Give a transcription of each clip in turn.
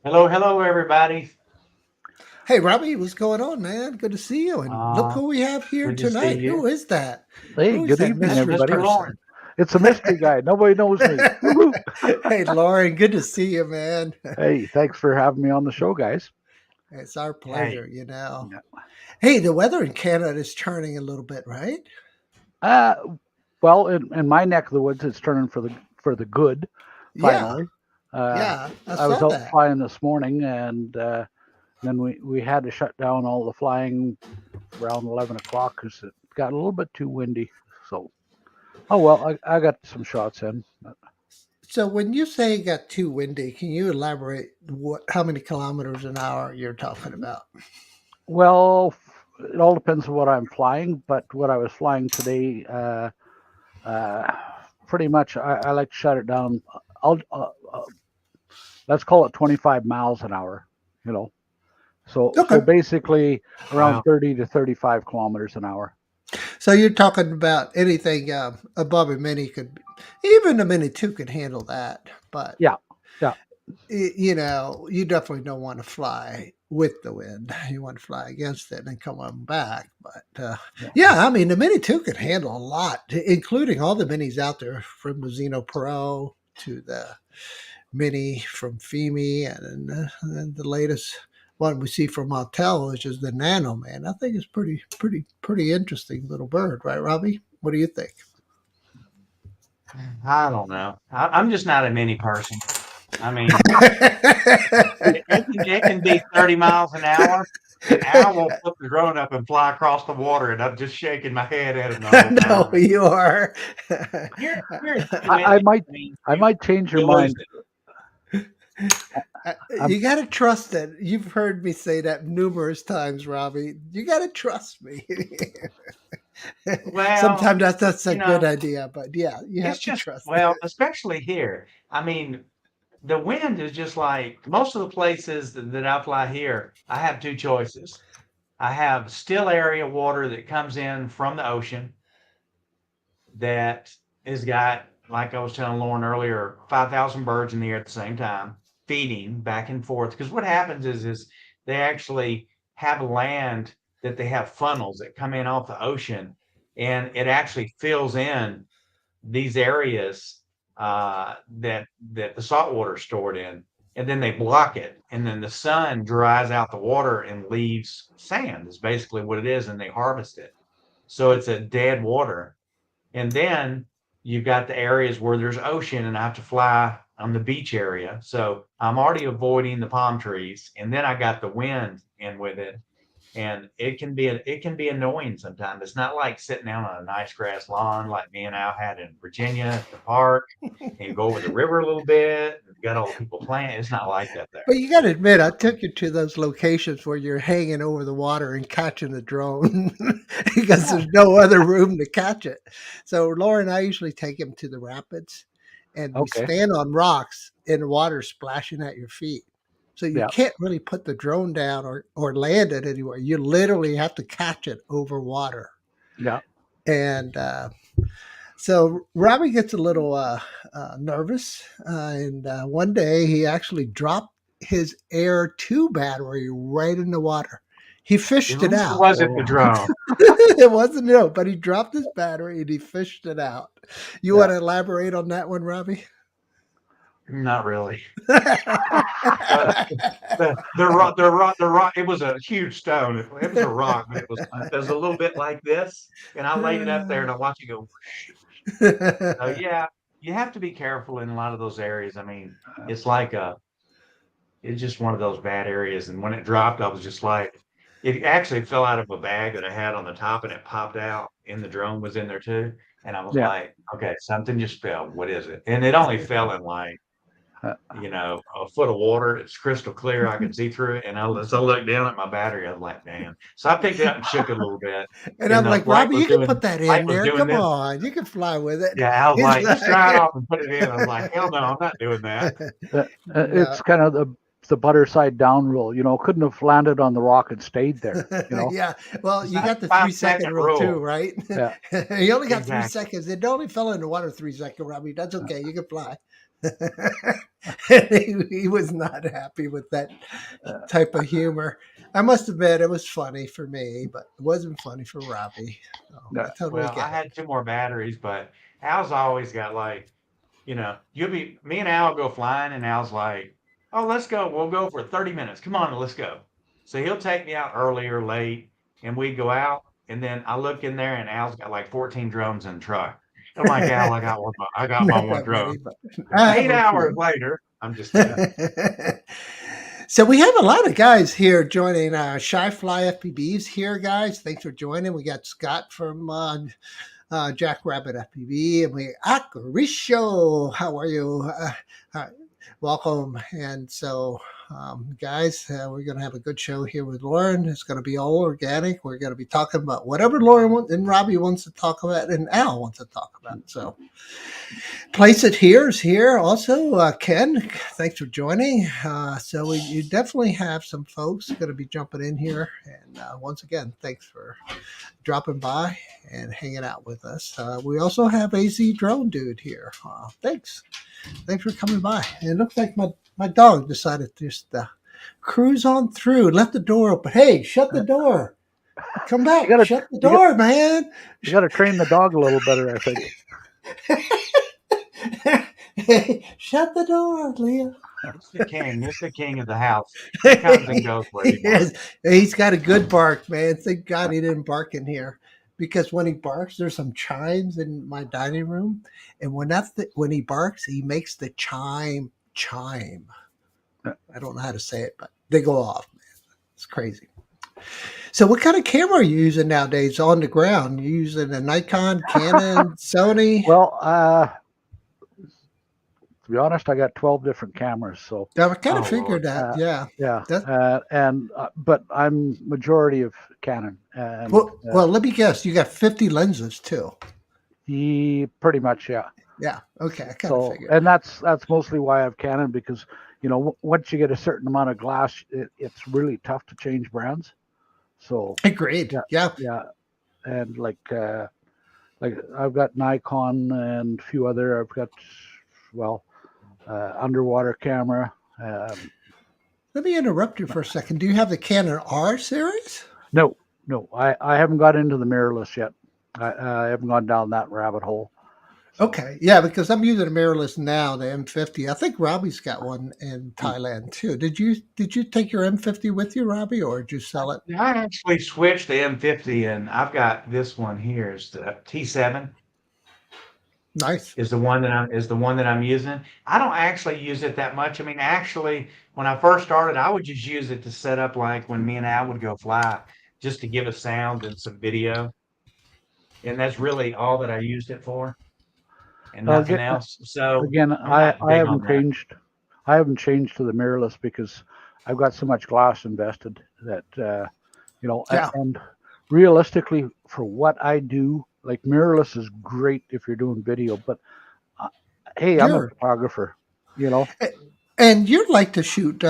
Hello, hello, everybody. Hey, Robbie, what's going on, man? Good to see you. And look Uh, who we have here Good to see tonight. you. Who is that? Hey, Who is good that evening, That's mystery Mr. everybody. Lauren. person? It's a mystery guy. Nobody knows me. Woohoo! Hey, Lauren, good to see you, man. Hey, thanks for having me on the show, guys. It's our Hey, pleasure. Yeah. Hey, the weather in Canada is turning a little bit, right? Uh, well, in my neck of the woods, it's turning for the good. Yeah, Finally, uh, yeah, I I was saw out that. flying this morning, and then we had to shut down all the flying around 11 o'clock because it got a little bit too windy. So, oh well, I got some shots in. So when you say it got too windy, can you elaborate how many kilometers an hour you're talking about? Well, it all depends on what I'm flying, but what I was flying today. Uh, Pretty much, I like to shut it down. I'll let's call it 25 miles an hour. You know, so Okay. basically around wow. 30 to 35 kilometers an hour. So you're talking about anything above a mini could, even a mini two could handle that, but Yeah, yeah, you definitely don't want to fly with the wind. You want to fly against it and then come on back. But yeah. yeah, I mean, the Mini 2 can handle a lot, including all the minis out there from the Xeno Pro to the Mini from FEMI and the latest one we see from Mattel, which is the Nano, man. I think it's pretty interesting little bird, right, Robbie? What do you think? I don't know. I'm just not a mini person. I mean, it can be 30 miles an hour, and Al will flip the drone up and fly across the water, and I'm just shaking my head at him the whole No, time. And you are. here it's too I windy. might I mean, I might change your you lose mind. it. I'm You got to trust it. You've heard me say that numerous times, Robbie. You got to trust me. Well, Sometimes that's a you good know, idea, but yeah, you it's have to just trust well, especially here. I mean, the wind is just like most of the places that I fly here, I have two choices. I have still area water that comes in from the ocean that has got, like I was telling Lauren earlier, 5,000 birds in the air at the same time, feeding back and forth. Because what happens is they actually have land that they have funnels that come in off the ocean, and it actually fills in these areas that the salt water is stored in, and then they block it, and then the sun dries out the water and leaves sand. Is basically what it is, and they harvest it. So it's a dead water, and then you've got the areas where there's ocean, and I have to fly on the beach area. So I'm already avoiding the palm trees, and then I got the wind in with it, and it can be annoying sometimes. It's not like sitting down on a nice grass lawn like me and Al had in Virginia at the park, and you go over the river a little bit. And you got all the people playing. It's not like that there. But you got to admit, I took you to those locations where you're hanging over the water and catching the drone because Yeah. there's no other room to catch it. So Laura and I usually take him to the rapids, and we okay. stand on rocks in the water splashing at your feet. So you Yeah, can't really put the drone down or land it anywhere. You literally have to catch it over water. yeah. And so Robbie gets a little nervous, and one day he actually dropped his Air 2 battery right in the water. He At fished it least it out. wasn't the Oh, drone. It wasn't no, but he dropped his battery and he fished it out. You yeah. want to elaborate on that one, Robbie? Not really. Uh, the rock. It was a huge stone. It was a rock, but it was a little bit like this, and I laid it up there, and I watched it go. So yeah, you have to be careful in a lot of those areas. I mean, it's like it's just one of those bad areas. And when it dropped, I was just like, it actually fell out of a bag that I had on the top, and it popped out, and the drone was in there too. And I was Yeah. like, okay, something just fell. What is it? And it only fell in like, Uh, a foot of water. It's crystal clear. I could see through it. And as I looked down at my battery, I was like, damn. So I picked it up and shook it a little bit. And And I'm the like, Robbie, you can put that light in was there. doing Come this. on, you can fly with it. Yeah, I was He's like, just dry it like, off and put it in. I was like, hell no, I'm not doing that. no. it's kind of the butter side down rule. Couldn't have landed on the rock and stayed there. Yeah. Well, It's you not got the 3 second 5 second rule too, rule. right? Yeah, You only got three Exactly. seconds. It only fell in the water 3 seconds, Robbie. That's okay. You can fly. And he was not happy with that type of humor. I must admit it was funny for me, but it wasn't funny for Robbie. So I Yeah. totally Well, I get it. had two more batteries, but Al's always got like, me and Al go flying, and Al's like, "Oh, let's go. We'll go for 30 minutes. Come on, let's go." So he'll take me out early or late, and we go out. And then I look in there, and Al's got like 14 drones in the truck. I'm like, Al, I got my Not one that many, drone. but I have 8 a hours few. later, I'm just kidding. So we have a lot of guys here joining Shy Fly FPVs here, guys. Thanks for joining. We got Scott from Jackrabbit FPV, and we Akarisho. How are you? Uh, welcome. And so, guys, we're going to have a good show here with Lauren. It's going to be all organic. We're going to be talking about whatever Lauren and Robbie wants to talk about, and Al wants to talk about. So, place it here is here also. Ken, thanks for joining. So you definitely have some folks going to be jumping in here, and once again, thanks for dropping by and hanging out with us. We also have AZ Drone Dude here. Thanks for coming by. And it looks like my dog decided to just cruise on through, left the door open. Hey, shut the door. Come back. You gotta Shut the you got, door, man. you got to train the dog a little better, I think. Shut the door, Leah. It's the king. It's the king of the house. He comes and goes where he wants. He's got a good bark, man. Thank God he didn't bark in here, because when he barks, there's some chimes in my dining room, and when he barks, he makes the chime. I don't know how to say it, but they go off, man. It's crazy. So, what kind of camera are you using nowadays on the ground? You using a Nikon, Canon, Sony? Well, to be honest, I got 12 different cameras. So I kind of Oh, Lord. figured that. Yeah. yeah, but I'm majority of Canon, and Well, let me guess. You got 50 lenses too. pretty much, yeah. Yeah. Okay. I kind of So, figured. and that's mostly why I have Canon, because once you get a certain amount of glass, it's really tough to change brands. So Agreed. Yeah. and like I've got Nikon and a few other. I've got underwater camera. Let me interrupt you for a second. Do you have the Canon R series? No, I haven't got into the mirrorless yet. I haven't gone down that rabbit hole. So. Okay, yeah, because I'm using a mirrorless now, the M50. I think Robbie's got one in Thailand too. Did you take your M50 with you, Robbie, or did you sell it? I actually switched the M50, and I've got this one here. It's the T7 Nice. is the one that I'm using. I don't actually use it that much. I mean, actually, when I first started, I would just use it to set up like when me and Al would go fly, just to give us sound and some video. And that's really all that I used it for, and nothing Again, else. So again, I'm not I big on haven't that. changed. I haven't changed to the mirrorless because I've got so much glass invested that Yeah. and realistically, for what I do, like mirrorless is great if you're doing video, but hey, I'm a photographer, And you'd like to shoot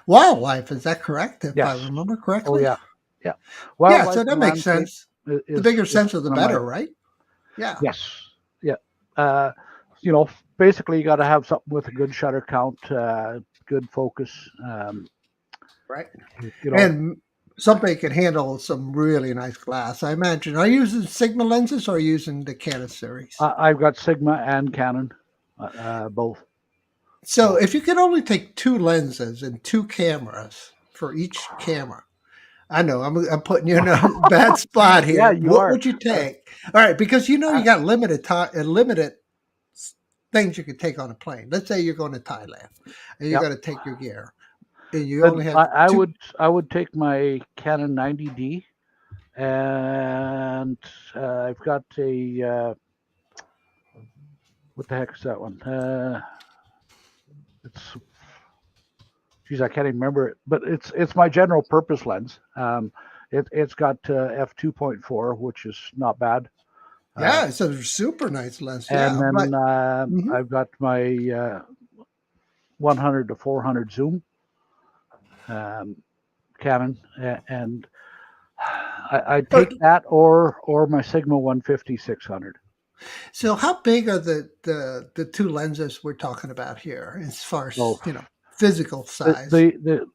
wildlife, is that correct? If I Yes. remember correctly. Oh yeah. Yeah, so Wildlife that and makes landscape sense. is The bigger is sense of the one of better, my right? Yeah. yes, yeah. Basically you got to have something with a good shutter count, good focus. Right. You know, And something can handle some really nice glass, I imagine. Are you using Sigma lenses or are you using the Canon series? I've got Sigma and Canon, both. So if you could only take two lenses and two cameras for each camera, I know I'm putting you in a bad spot Yeah, here. you What are. would you take? All right, because you Uh, got limited time and limited things you could take on a plane. Let's say you're going to Thailand and you're Yep. going to take your gear, and you Then only have I two. would take my Canon 90D, and I've got a what the heck is that one? It's I can't even remember it, but it's my general purpose lens. It's got f2.4, which is not bad. Yeah, it's a super nice lens. And Yeah, then but I've got my 100 to 400 zoom Canon, and I take that or my Sigma 150 600. So how big are the two lenses we're talking about here as far So as, physical the size? the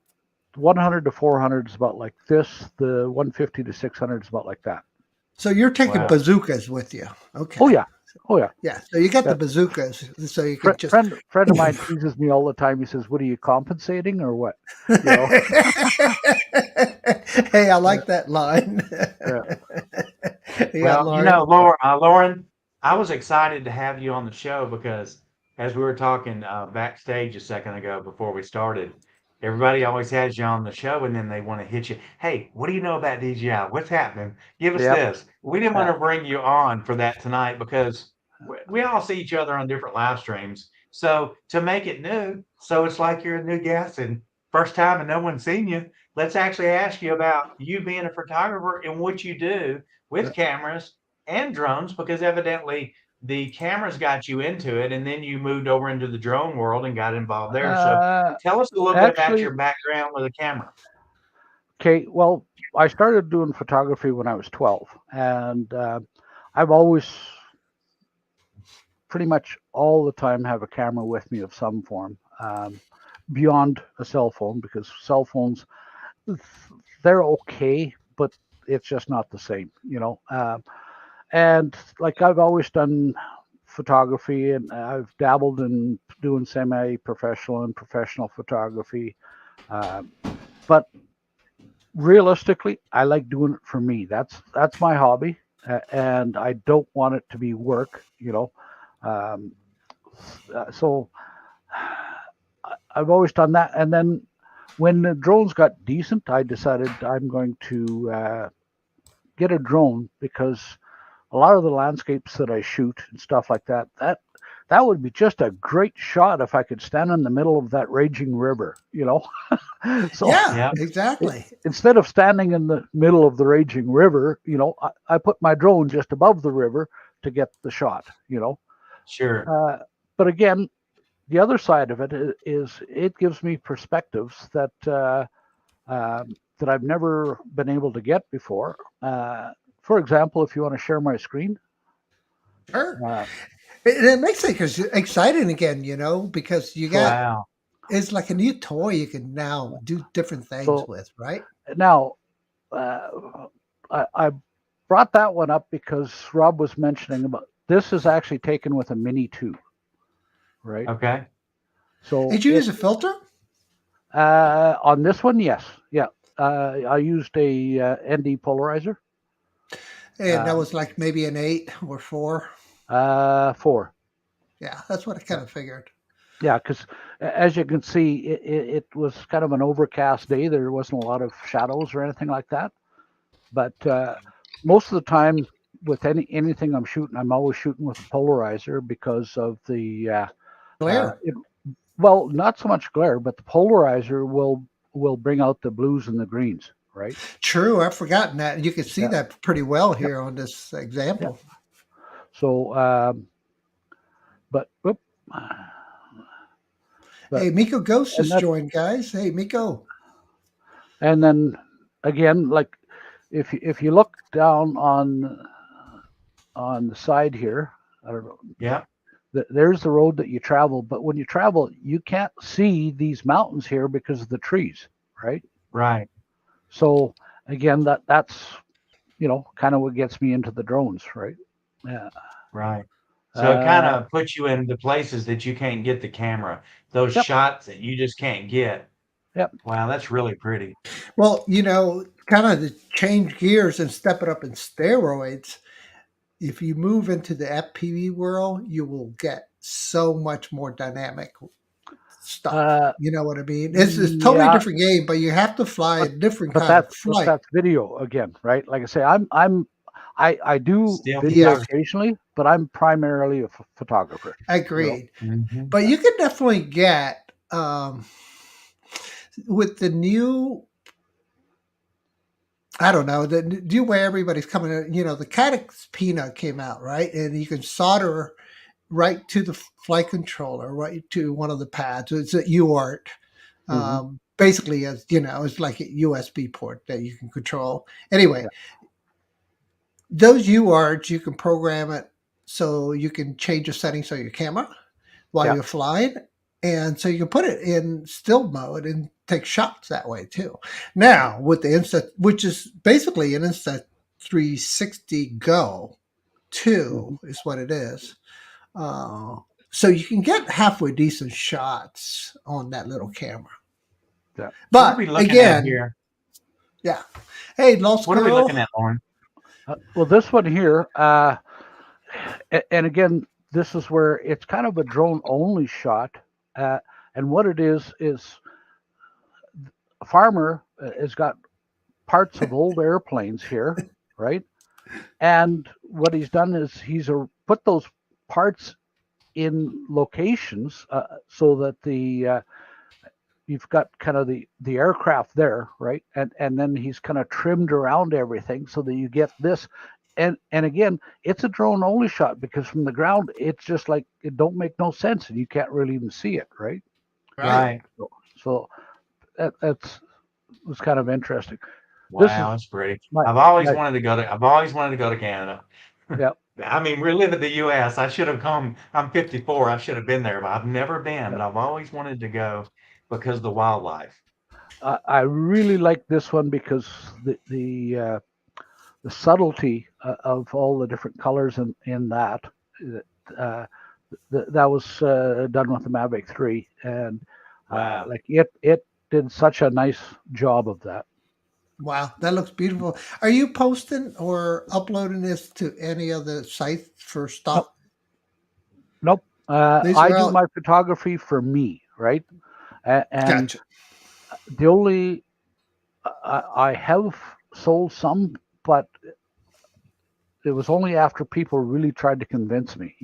100 to 400 is about like this. The 150 to 600 is about like that. So you're taking Wow. bazookas with you. Oh Okay. yeah, oh yeah. Yeah. So you got the Yeah. bazookas so you could just Friend of mine teases me all the time. He says, "What are you compensating or what?" You know. Hey, I like that line. Yeah. Yeah, Well, Lauren. Lauren, I was excited to have you on the show because as we were talking backstage a second ago before we started, everybody always has you on the show and then they want to hit you. Hey, what do you know about DJI? What's happening? Give us Yep. this. We didn't want Yeah. to bring you on for that tonight because we all see each other on different live streams. So to make it new, so it's like you're a new guest and first time and no one's seen you, let's actually ask you about you being a photographer and what you do with Yeah. cameras and drones because evidently the cameras got you into it and then you moved over into the drone world and got involved there. So Uh, tell us a little bit about actually, your background with a camera. okay. Well, I started doing photography when I was 12, and I've always pretty much all the time have a camera with me of some form, beyond a cell phone because cell phones they're okay, but it's just not the same, and like I've always done photography and I've dabbled in doing semi-professional and professional photography, uh, but realistically, I like doing it for me. That's my hobby, and I don't want it to be work. Um, so I've always done that. And then when the drones got decent, I decided I'm going to get a drone because a lot of the landscapes that I shoot and stuff like that would be just a great shot if I could stand in the middle of that raging river. So Yeah, Yeah, exactly. instead of standing in the middle of the raging river, I put my drone just above the river to get the shot. sure. Uh, but again, the other side of it is it gives me perspectives that I've never been able to get before. For example, if you want to share my screen, Sure. uh, It makes it exciting again, because you got so Wow. it's like a new toy you can now do different things so with, right? now I brought that one up because Rob was mentioning about this is actually taken with a Mini 2, right? Okay. So Did you use a filter? on this one, yes, yeah, I used a ND polarizer, And that um, was like maybe an 8 or 4. 4. Yeah, that's what I kind of figured. Yeah, because as you can see, it was kind of an overcast day. There wasn't a lot of shadows or anything like that. But most of the time, with anything I'm shooting, I'm always shooting with a polarizer because of Glare. well, not so much glare, but the polarizer will bring out the blues and the greens, right? True, I've forgotten that. You can see Yeah, that pretty well yeah, here on this yeah. example. So, but whoop, but Hey, Miko Ghost and has that joined, guys. Hey, Miko. and then again, like if you look down on the side here, I don't know. Yeah. There's the road that you travel, but when you travel, you can't see these mountains here because of the trees, right? Right. So again, that's kind of what gets me into the drones, right? Yeah. Right. So it kind Uh, of puts you in the places that you can't get the camera, those yep. shots that you just can't get. Yep. Wow, that's really pretty. Well, kind of to change gears and step it up in steroids. If you move into the FPV world, you will get so much more dynamic stuff. Uh, You know what I mean? It's totally yeah, different game, but you have to fly a but different but kind of that's but flight. that's video again, right? Like I say, I do Still video Yeah, photography. occasionally, but I'm primarily a photographer. You know. agreed. Mhm. But you can definitely get with the new. I don't know the new way everybody's coming. The Caddx Peanut came out, right, and you can solder right to the flight controller, right to one of the pads. It's a UART. Hmm. Basically, as it's like a USB port that you can control. Anyway, Yeah. those UARTs you can program it so you can change the settings on your camera while Yeah. you're flying. And so you can put it in still mode and take shots that way too. Now with the Insta, which is basically an Insta 360 Go 2 Mhm. is what it is. So you can get halfway decent shots on that little camera. Yeah. What are But we looking at again, here? yeah. Hey, Lost What are we looking Girl. at, Lauren? Well, this one here, and again, this is where it's kind of a drone only shot. And what it is a farmer has got parts of old airplanes here, right? And what he's done is he's put those parts in locations so that you've got kind of the aircraft there, right? And then he's kind of trimmed around everything so that you get this. And again, it's a drone only shot because from the ground it's just like it don't make no sense and you can't really even see it, right? Right. Right. So that's was kind of interesting. This is Wow, it's pretty. my, I've always my wanted to go to. I've always wanted to go to Canada. yeah, I mean, we live in the U.S. I should have come. I'm 54. I should have been there, but I've never been. yeah. But I've always wanted to go because of the wildlife. I really like this one because the subtlety of all the different colors in that uh, that was done with the Mavic 3, and Wow. like it did such a nice job of that. Wow, that looks beautiful. Are you posting or uploading this to any other site for Nope, stock? nope. These I are do all my photography for me, right? And gotcha. the only I have sold some, but it was only after people really tried to convince me.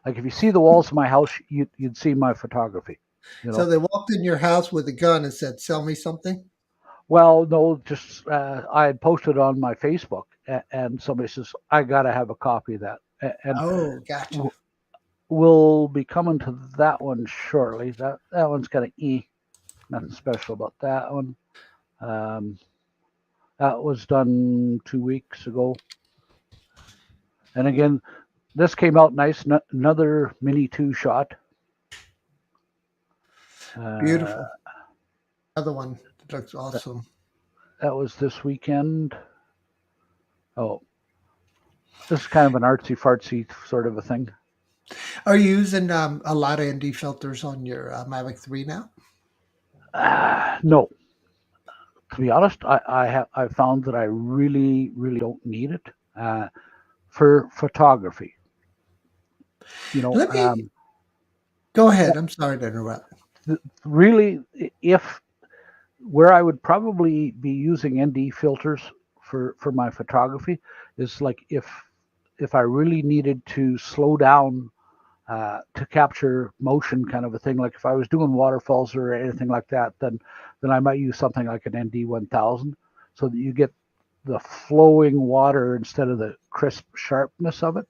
Like if you see the walls of my house, you'd see my photography. You So know. they walked in your house with a gun and said, "Sell me something." Well, no, just I had posted on my Facebook, and somebody says I got to have a copy of that, and Oh, gotcha. we'll be coming to that one shortly. That one's kind of nothing special about that one. Um, that was done 2 weeks ago, and again, this came out nice. Another Mini 2 shot. Uh, Beautiful. Another one that looks that, awesome. that was this weekend. Oh, this is kind of an artsy fartsy sort of a thing. Are you using a lot of ND filters on your Mavic 3 now? No, to be honest, I found that I really really don't need it for photography. You know, Let me go ahead. I'm sorry to interrupt. really, if where I would probably be using ND filters for my photography is like if I really needed to slow down to capture motion, kind of a thing. Like if I was doing waterfalls or anything like that, then I might use something like an ND 1000, so that you get the flowing water instead of the crisp sharpness of it.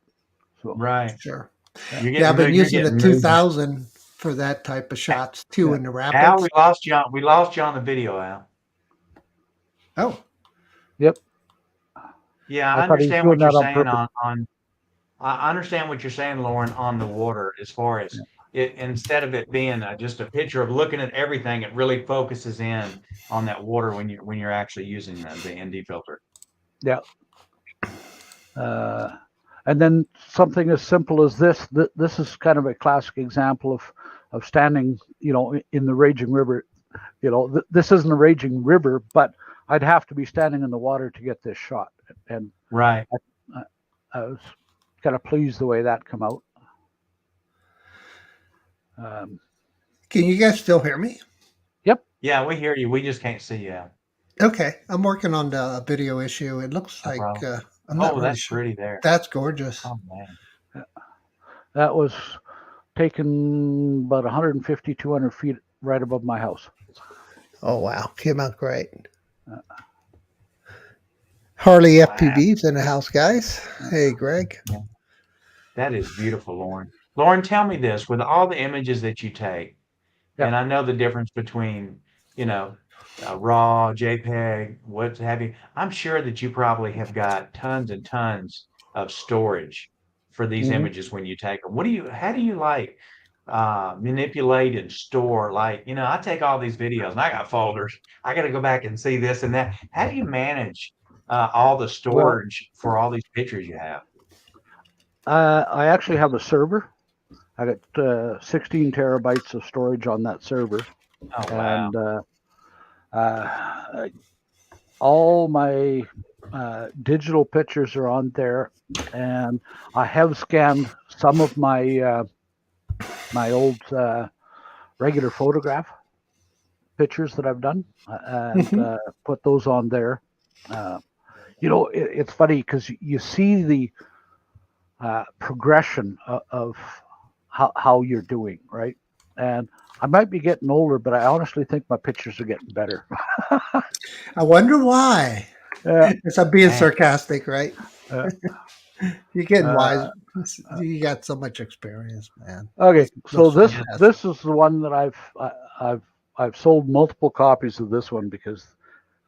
So Right. Sure. yeah, Yeah, I've been You're using the getting movement. 2000 for that type of shots too yeah, in the Al, rapids. we lost you. We lost you on the video, Al. Oh, yep. Yeah, I I thought he was understand doing what you're that on saying purpose. on. I understand what you're saying, Lauren, on the water. As far as Yeah, it, instead of it being just a picture of looking at everything, it really focuses in on that water when you're actually using the ND filter. yeah. Uh, and then something as simple as this. This is kind of a classic example of standing, in the raging river. This isn't a raging river, but I'd have to be standing in the water to get this shot, and Right. I, I was kind of pleased the way that come out. Um, can you guys still hear me? yep, Yeah, we hear you. We just can't see you, Al. Okay, I'm working on the video issue. It looks No like problem. I'm not Oh, really that's sure. pretty there. That's gorgeous. Oh man. that was taken about 150, 200 feet right above my house. Oh wow, came out great. Uh, Harley Wow. FPV's in the house, guys. Hey, Greg. Yeah. That is beautiful, Lauren. Lauren, tell me this: with all the images that you take, yeah, and I know the difference between, you know, RAW, JPEG, what have you. I'm sure that you probably have got tons and tons of storage for these images when you take them? How do you like manipulate and store? Like, I take all these videos and I got folders. I got to go back and see this and that. How do you manage all the Well, storage for all these pictures you have? I actually have a server. I got 16 terabytes of storage on that server, Oh, wow. and all my digital pictures are on there. And I have scanned some of my my old regular photograph pictures that I've done and put those on there. It's funny because you see the progression of how you're doing, right? And I might be getting older, but I honestly think my pictures are getting better. I wonder why. Yeah. Because I'm being Man. sarcastic, right? Uh, You're getting wise. uh, You got so much experience, man. okay, so That's fantastic. this is the one that I've sold multiple copies of this one because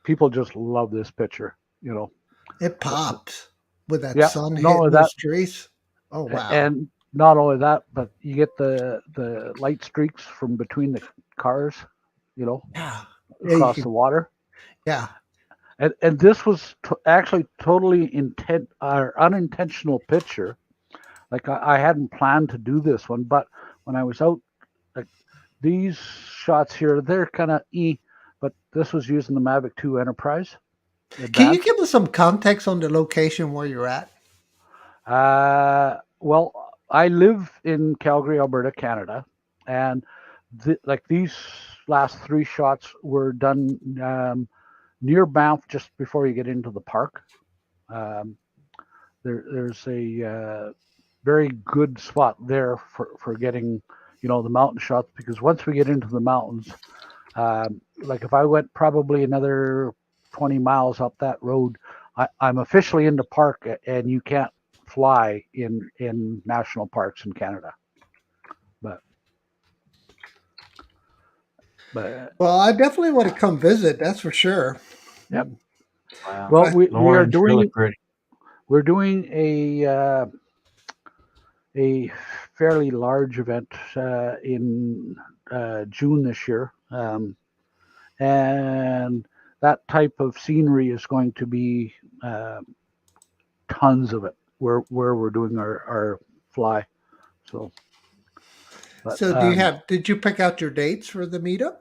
people just love this picture. It pops with that Yeah, sun not only hitting that, those trees. Oh wow! and not only that, but you get the light streaks from between the cars, Yeah, yeah, you across can, the water. yeah. And this was actually totally unintentional picture. Like I hadn't planned to do this one, but when I was out, like these shots here, they're kind of but this was using the Mavic 2 Enterprise Can you Advanced. give us some context on the location where you're at? Well, I live in Calgary, Alberta, Canada, and like these last three shots were done near Banff, just before you get into the park. Um, there's a very good spot there for getting, the mountain shots, because once we get into the mountains, like if I went probably another 20 miles up that road, I'm officially in the park, and you can't fly in national parks in Canada. But Well, I definitely want to come visit. That's for sure. yep. Wow. Well, we are Lauren's really doing pretty. we're doing a fairly large event in June this year, and that type of scenery is going to be tons of it where we're doing our fly. So, but So, did you pick out your dates for the meetup?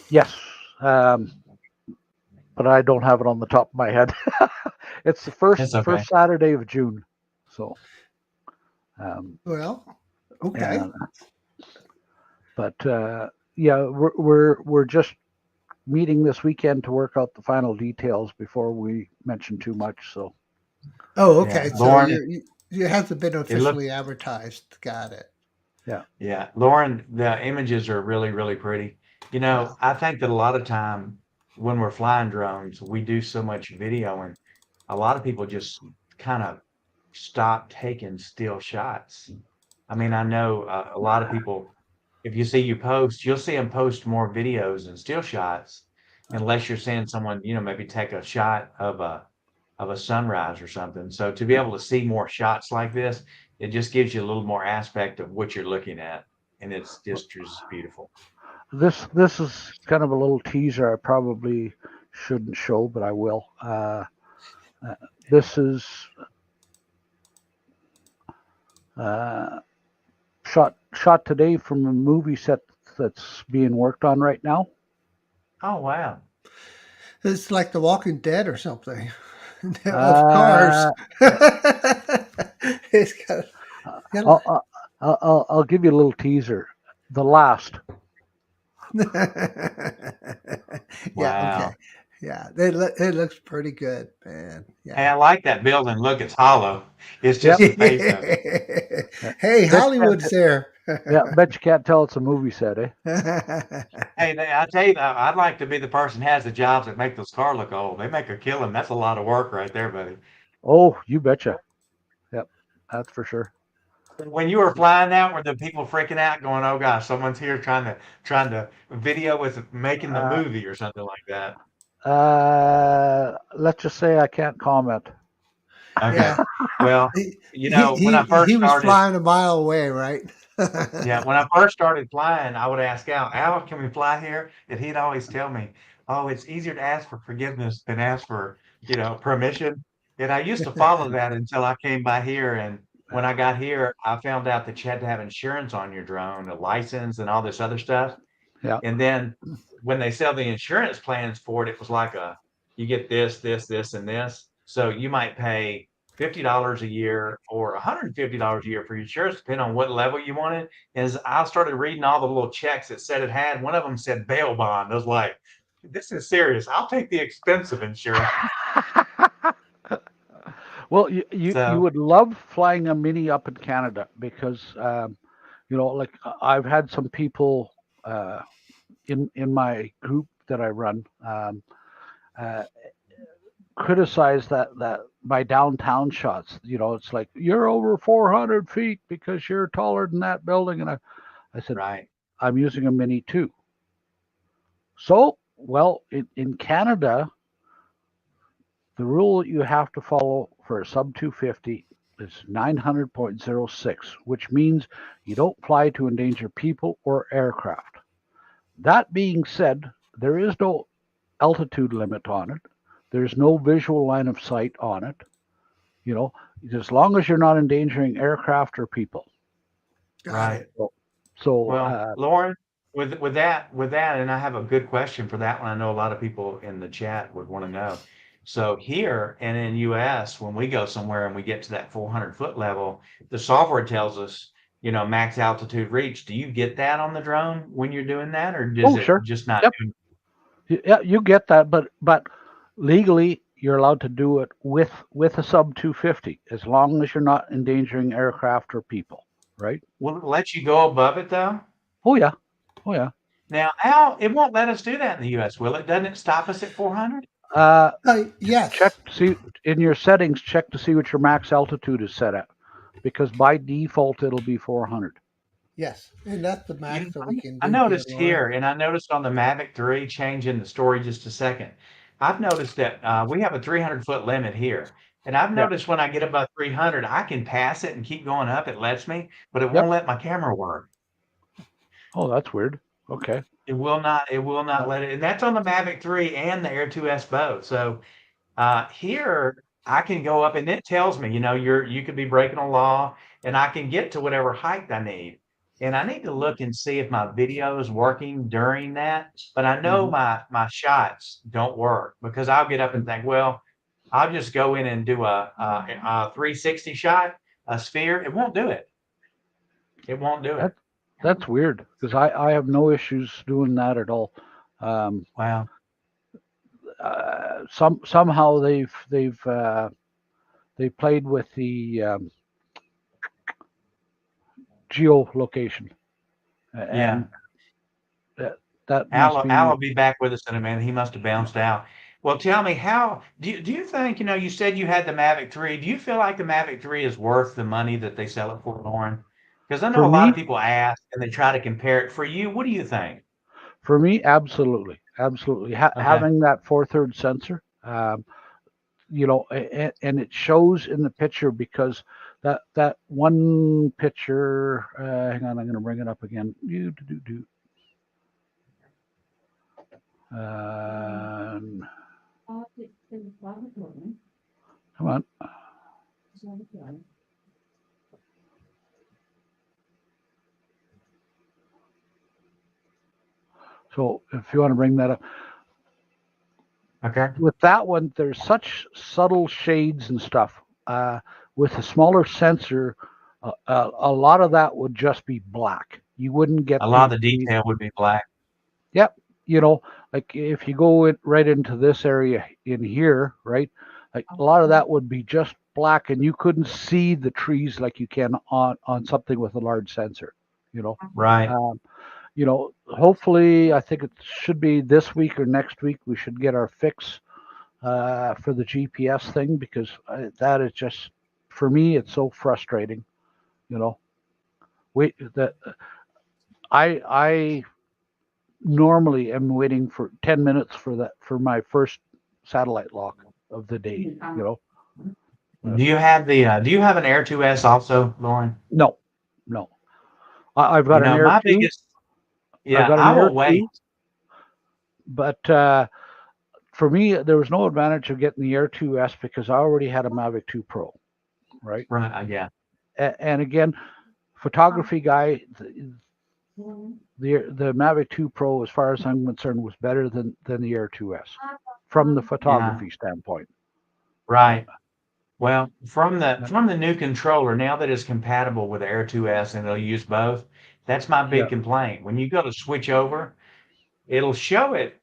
yes, but I don't have it on the top of my head. It's the It's okay. first Saturday of June. So, Well, okay. But yeah, we're just meeting this weekend to work out the final details before we mention too much. So, Oh, okay. Yeah. So Lauren, you hasn't been it looked, officially advertised. Got it. yeah. Lauren, the images are really, really pretty. Wow. I think that a lot of time when we're flying drones, we do so much video, and a lot of people just kind of stop taking still shots. I mean, I know a lot of people, if you see you post, you'll see them post more videos and still shots, unless you're seeing someone, maybe take a shot of a sunrise or something. So to be able to see more shots like this, it just gives you a little more aspect of what you're looking at, and it's just beautiful. This is kind of a little teaser. I probably shouldn't show, but I will. This is shot today from a movie set that's being worked on right now. Oh wow! It's like The Walking Dead or something of cars. Uh, It's got, I'll give you a little teaser. The last. yeah. Okay. Wow! Yeah. It looks pretty good, man. Hey, Yeah. I like that building. Look, it's hollow. It's Yep. just the face of it. Hey, Bet you Hollywood's can't, there. yeah, bet you can't tell it's a movie set, eh? Hey, I tell you, I'd like to be the person who has the jobs that make those cars look old. They make a killing. That's a lot of work right there, buddy. Oh, you betcha. Yep, that's for sure. When you were flying out, were the people freaking out, going, "Oh gosh, someone's here trying to video with making the Uh, movie or something like that"? let's just say I can't comment. Okay. Yeah. Well, when I first He was started, flying a mile away, right? yeah, when I first started flying, I would ask Al, can we fly here? And he'd always tell me, oh, it's easier to ask for forgiveness than ask for, permission. And I used to follow that until I came by here. And when I got here, I found out that you had to have insurance on your drone, a license, and all this other stuff. Yeah. And then when they sell the insurance plans for it, it was like you get this, this, this, and this. So you might pay $50 a year or $150 a year for your insurance, depending on what level you wanted. As I started reading all the little checks that said it had, one of them said bail bond. I was like, this is serious. I'll take the expensive insurance. Well, you So would love flying a Mini up in Canada because like I've had some people in my group that I run uh, criticize that my downtown shots. It's like you're over 400 feet because you're taller than that building, and I said right. I'm using a Mini too. So, well, in Canada, the rule that you have to follow for a sub 250 is 900.06, which means you don't fly to endanger people or aircraft. That being said, there is no altitude limit on it. There's no visual line of sight on it. As long as you're not endangering aircraft or people. Got Right. it. So, Well, Lauren, with that, and I have a good question for that one. I know a lot of people in the chat would want to know. So here and in US, when we go somewhere and we get to that 400-foot level, the software tells us, max altitude reach. Do you get that on the drone when you're doing that, or does oh, it sure. just not? Yep. Yeah, you get that, but legally you're allowed to do it with a sub 250 as long as you're not endangering aircraft or people, right? Will it let you go above it though? Oh yeah. Oh yeah. Now, Al, it won't let us do that in the US, will it? Doesn't it stop us at 400? Check Yes. see in your settings. Check to see what your max altitude is set at, because by default it'll be 400. Yes. And that's the max that we can I do here, noticed Lauren. here, and I noticed on the Mavic 3, changing the story just a second. I've noticed that we have a 300-foot limit here. And I've Yeah. noticed when I get above 300, I can pass it and keep going up. It lets me, but it Yep. won't let my camera work. Oh, that's weird. Okay. It will not let it. And that's on the Mavic 3 and the Air 2S both. So here I can go up and it tells me, you could be breaking a law, and I can get to whatever height I need. And I need to look and see if my video is working during that. But I know Mhm. my shots don't work because I'll get up and think, well, I'll just go in and do a 360 shot, a sphere. It won't do it. It won't do it. That's weird because I have no issues doing that at all. Wow. Somehow they played with the geolocation, Yeah. and that must Al be will be back with us in a minute. He must have bounced out. Well, tell me, how do you think, you said you had the Mavic 3. Do you feel like the Mavic 3 is worth the money that they sell it for, Lauren? Because I know for a lot of me. people ask and they try to compare it. For you, what do you think? For me, absolutely, absolutely. Okay. Having that 4/3 sensor, and it shows in the picture because that one picture. Hang on, I'm going to bring it up again. Um, Come on. So if you want to bring that up, Okay. with that one, there's such subtle shades and stuff. With a smaller sensor, a lot of that would just be black. You wouldn't get A lot of the detail would be black. Yep. Like if you go right into this area in here, right? Like a lot of that would be just black, and you couldn't see the trees like you can on something with a large sensor. You know. Right. Um, Hopefully, I think it should be this week or next week. We should get our fix for the GPS thing, because that is just, for me, it's so frustrating. You know, wait that I normally am waiting for 10 minutes for my first satellite lock of the day. Do you have do you have an Air 2S also, Lauren? No, no. I've got an Air My 2. biggest, I've yeah, got an I Air will wait. 2, but for me, there was no advantage of getting the Air 2S because I already had a Mavic 2 Pro, right? Right, yeah. And again, photography guy, the Mavic 2 Pro, as far as I'm concerned, was better than the Air 2S from the Yeah, photography standpoint. right. Well, Uh, from the new controller, now that it's compatible with Air 2S and it'll use both, that's my yeah, big complaint. When you go to switch over, it'll show it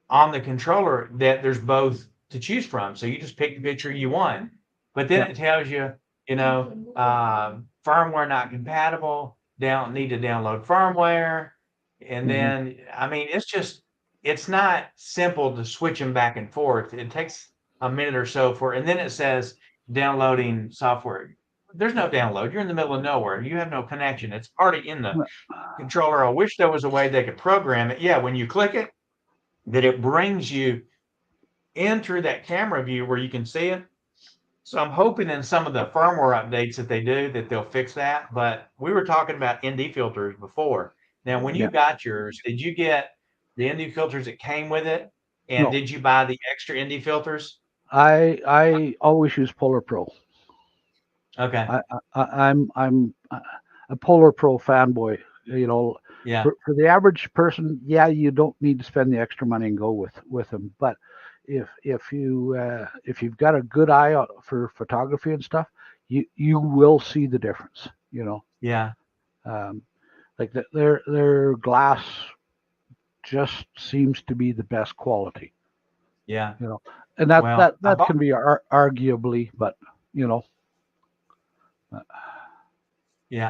on the controller that there's both to choose from. So you just pick the picture you want, but then yeah, it tells you, firmware not compatible, need to download firmware. And hmm then, I mean, it's not simple to switch them back and forth. It takes a minute or so and then it says downloading software. There's no download. You're in the middle of nowhere. You have no connection. It's already in the controller. I wish there was a way they could program it. Yeah, when you click it, that it brings you into that camera view where you can see it. So I'm hoping in some of the firmware updates that they do that they'll fix that. But we were talking about ND filters before. Now, when you yeah. got yours, did you get the ND filters that came with it? And No, did you buy the extra ND filters? I always use Polar Pro. Okay. I'm a Polar Pro fanboy. You know, Yeah. for the average person, yeah, you don't need to spend the extra money and go with them. But if you've got a good eye for photography and stuff, you will see the difference. You know, Yeah. um, like their glass just seems to be the best quality. Yeah. You know, and that Well, that that can be arguably, but you know, uh, yeah,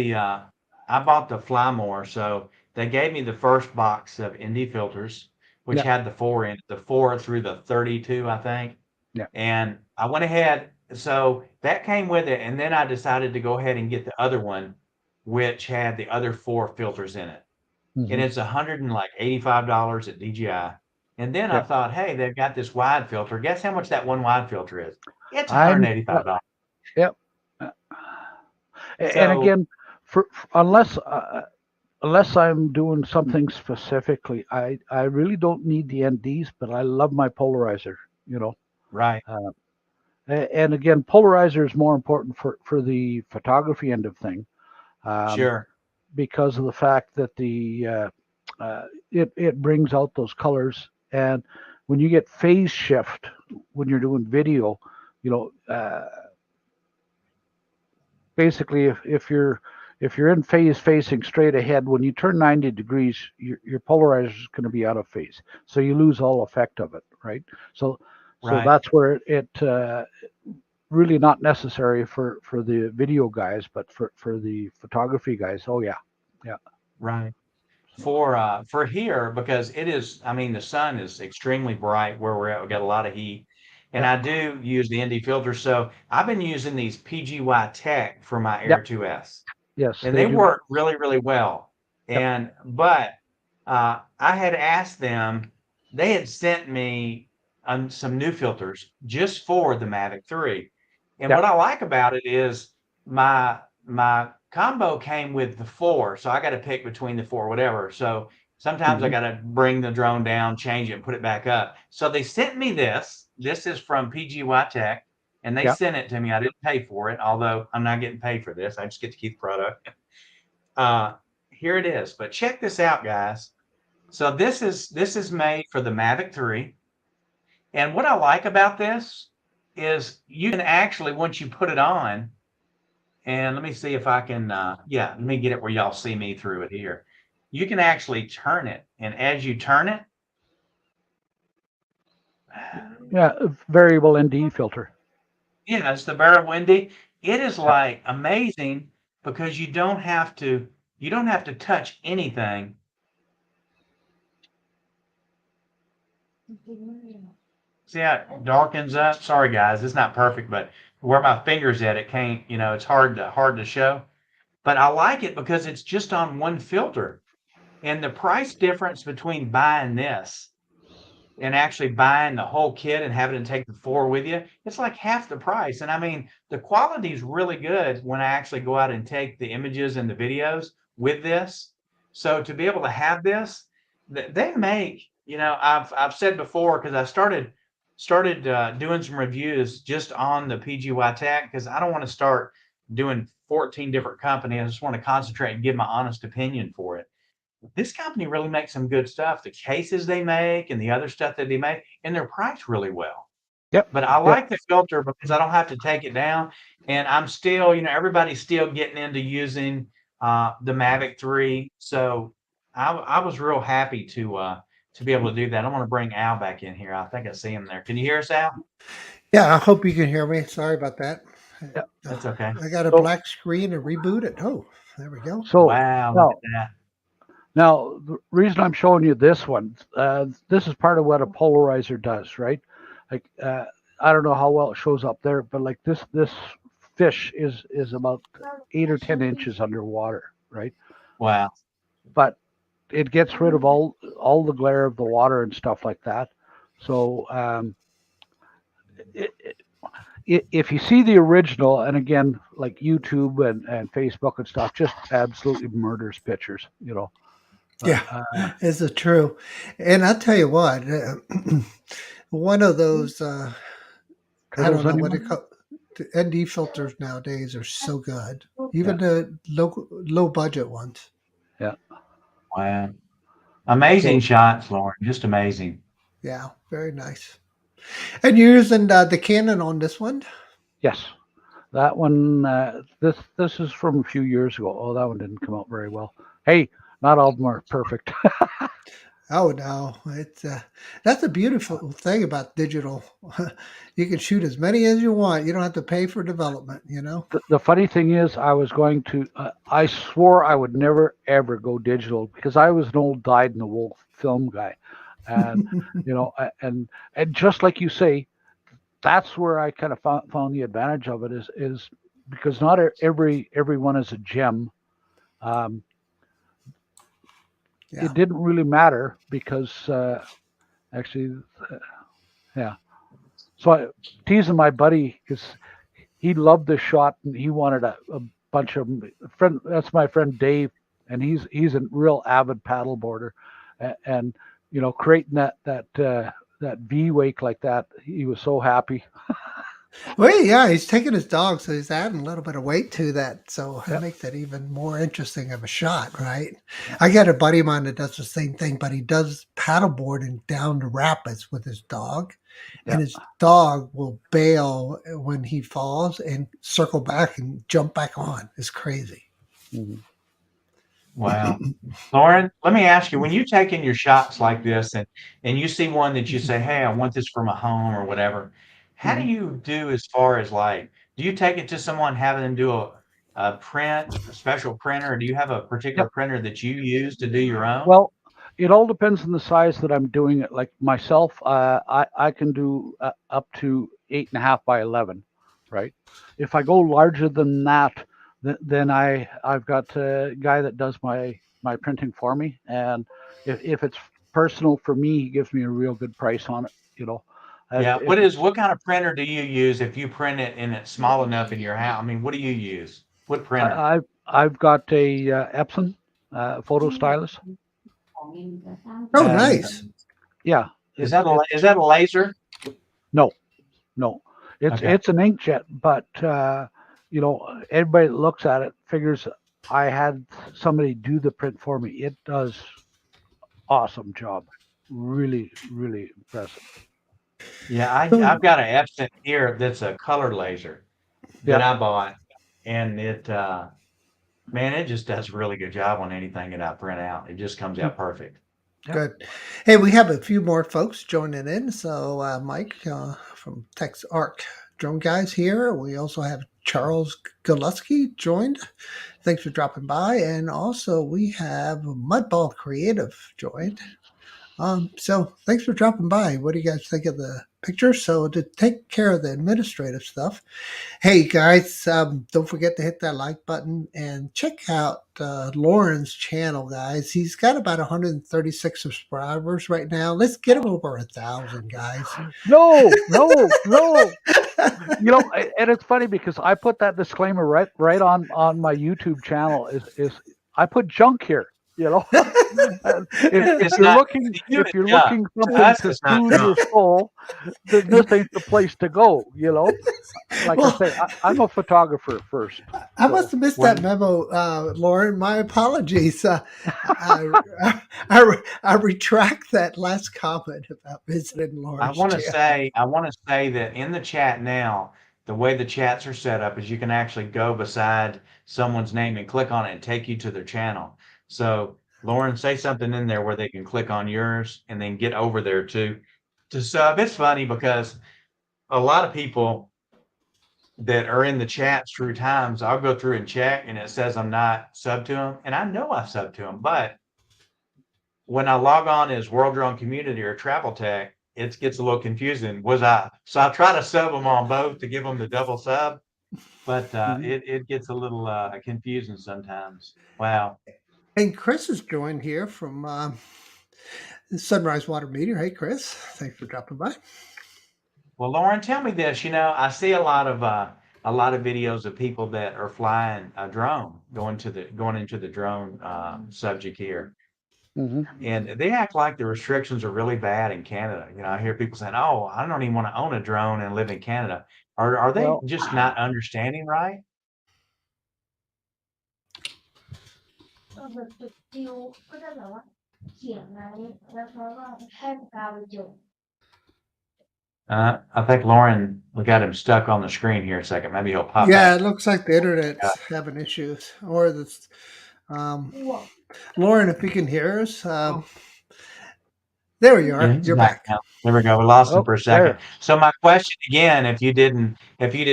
yeah, I bought the Flymore, so they gave me the first box of ND filters, which yeah, had the 4 through the 32, I think. yeah. And I went ahead, so that came with it, and then I decided to go ahead and get the other one, which had the other 4 filters in it. And hmm it's $185 at DJI. And then I yeah. thought, hey, they've got this wide filter. Guess how much that one wide filter is? It's I'm yeah, $185. yeah. Uh, And So, again, unless I'm doing something specifically, I really don't need the NDs, but I love my polarizer. You know, right, uh, and again, polarizer is more important for the photography end of thing, um, sure, because of the fact that it brings out those colors, and when you get phase shift when you're doing video, you know. Basically if you're in phase facing straight ahead, when you turn 90 degrees, your polarizer is going to be out of phase, so you lose all effect of it, right? So right. that's where really not necessary for the video guys, but for the photography guys, oh yeah, yeah. Right. So For here, because it is, I mean, the sun is extremely bright where we're at. We got a lot of heat. And yep, I do use the ND filters. So I've been using these PGY Tech for my yep, Air 2S. yes, And they they do. work really, really well. Yep. But I had asked them, they had sent me some new filters just for the Mavic 3. And Yep. what I like about it is my combo came with the 4, so I got to pick between the 4, whatever. So sometimes I hmm got to bring the drone down, change it, and put it back up. So they sent me this. This is from PGY Tech, and they Yep. sent it to me. I didn't pay for it, although I'm not getting paid for this. I just get to keep the product. Here it is. But check this out, guys. So this is made for the Mavic 3. And what I like about this is you can actually, once you put it on, and let me see if I can, yeah, let me get it where y'all see me through it here. You can actually turn it. And as you turn it, Yeah, variable ND filter. yeah, it's the very windy. It is like amazing because you don't have to touch anything. See how it darkens up? Sorry guys, it's not perfect, but where my finger's at, it can't, it's hard to show. But I like it because it's just on one filter. And the price difference between buying this and actually buying the whole kit and having to take the 4 with you, it's like half the price. And I mean, the quality is really good when I actually go out and take the images and the videos with this. So to be able to have this, they make, I've said before, because I started doing some reviews just on the PGY Tech, because I don't want to start doing 14 different companies. I just want to concentrate and give my honest opinion for it. This company really makes some good stuff. The cases they make and the other stuff that they make, and they're priced really well. Yep. But I Yep. like the filter because I don't have to take it down. And I'm still, everybody's still getting into using the Mavic 3. So I was real happy to be able to do that. I want to bring Al back in here. I think I see him there. Can you hear us, Al? Yeah, I hope you can hear me. Sorry about that. Yep. That's okay. I got a So- black screen and reboot it. Oh, there we go. So Wow, now, look at that. now the reason I'm showing you this one, this is part of what a polarizer does, right? Like I don't know how well it shows up there, but like this fish is about 8 or 10 inches underwater, right? Wow. But it gets rid of all the glare of the water and stuff like that. So if you see the original, and again, like YouTube and Facebook and stuff, just absolutely murders pictures, But, Yeah, this is true. And I'll tell you what, one of those, I turtles don't know what anymore? they call the ND filters nowadays are so good. Even the low budget ones. Wow. Amazing So- shots, Lauren. Just amazing. Yeah, very nice. And you're using the Canon on this one? Yes, that one. This is from a few years ago. Oh, that one didn't come out very well. Hey, not all of them are perfect. Oh no, it's that's a beautiful thing about digital. You can shoot as many as you want. You don't have to pay for development. The funny thing is, I was going to. I swore I would never ever go digital because I was an old dyed-in-the-wool film guy, and and just like you say, that's where I kind of found the advantage of it is because not everyone is a gem. Um, Yeah. It didn't really matter because actually, yeah. So I teasing my buddy because he loved this shot and he wanted a bunch of them. That's my friend Dave, and he's a real avid paddleboarder, and creating that V wake like that, he was so happy. Well, yeah, he's taking his dog, so he's adding a little bit of weight to that. So it Yep. makes it even more interesting of a shot, right? I got a buddy of mine that does the same thing, but he does paddleboarding down the rapids with his dog. And his dog will bail when he falls and circle back and jump back on. It's crazy. Mhm. Wow. Lauren, let me ask you, when you take in your shots like this and you see one that you say, hey, I want this for my home or whatever, how do you do as far as do you take it to someone, having them do a print, a special printer, or do you have a particular printer that you use to do your own? Well, it all depends on the size that I'm doing it. Like myself, I can do up to 8.5 by 11, right? If I go larger than that, then I've got a guy that does my printing for me, and if it's personal for me, he gives me a real good price on it. Yeah. What kind of printer do you use if you print it and it's small enough in your house? I mean, what do you use? What printer? I've got a Epson photo stylus. Oh, And, nice. Yeah. Is that a laser? No. It's Okay. it's an inkjet, but everybody that looks at it figures I had somebody do the print for me. It does awesome job. Really, really impressive. Yeah, I've got an Epson here that's a color laser that I bought, and man, it just does a really good job on anything that I print out. It just comes out perfect. Good. Hey, we have a few more folks joining in. So, Mike from Tex Arc Drone Guys here. We also have Charles Goluski joined. Thanks for dropping by. And also, we have Mudball Creative joined. So thanks for dropping by. What do you guys think of the picture? So to take care of the administrative stuff, hey guys, don't forget to hit that like button and check out Lauren's channel, guys. He's got about 136 subscribers right now. Let's get him over 1,000, guys. No, no, no. And it's funny because I put that disclaimer right on my YouTube channel. Is I put junk here. If It's you're not looking to you, if it's you're junk. looking To something us, to it's not soothe your junk. soul, then this ain't the place to go. Like I Well, say, I'm a photographer first. I must So have missed that When memo, Lauren. My apologies. I retract that last comment about visiting Lauren's channel. I want to say that in the chat now, the way the chats are set up is you can actually go beside someone's name and click on it and take you to their channel. So Lauren, say something in there where they can click on yours and then get over there to sub. It's funny because a lot of people that are in the chats through times, I'll go through and check and it says I'm not sub to them, and I know I sub to them, but when I log on as World Drone Community or Travel Tech, it gets a little confusing. So I try to sub them on both to give them the double sub, but mhm. it gets a little confusing sometimes. Wow. And Chris is joined here from Sunrise Water Meteor. Hey, Chris, thanks for dropping by. Well, Lauren, tell me this. I see a lot of videos of people that are flying a drone, going into the drone subject here. Mhm. And they act like the restrictions are really bad in Canada. I hear people saying, "Oh, I don't even want to own a drone and live in Canada." Are they Well, just not understanding right? I think Lauren, we got him stuck on the screen here a second. Maybe he'll pop Yeah, back. it looks like the internet's having issues, or this. Um, Lauren, if you can hear us, there you Yeah, are. he's You're back back. now. There we go. We lost him oh, for a second. there. So my question again, if you didn't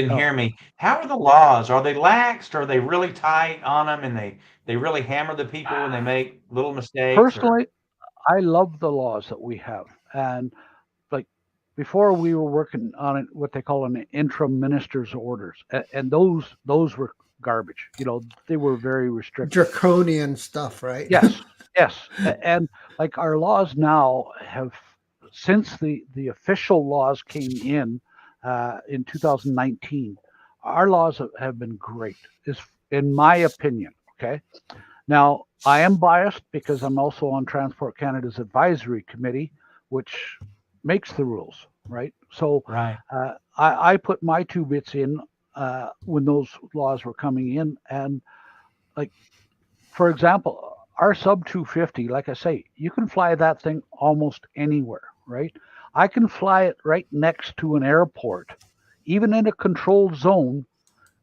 Oh, hear me, how are the laws? Are they laxed? Are they really tight on them, and they really hammer the people when they make little mistakes? Or personally, I love the laws that we have, and like before we were working on it, what they call an interim minister's orders, and those were garbage. They were very restrictive. Draconian stuff, right? Yes, yes, and like our laws now have, since the official laws came in 2019, our laws have been great. Is in my opinion. Okay, now I am biased because I'm also on Transport Canada's advisory committee, which makes the rules, right? So right? I put my two bits in when those laws were coming in, and like for example, our sub 250, like I say, you can fly that thing almost anywhere, right? I can fly it right next to an airport, even in a controlled zone,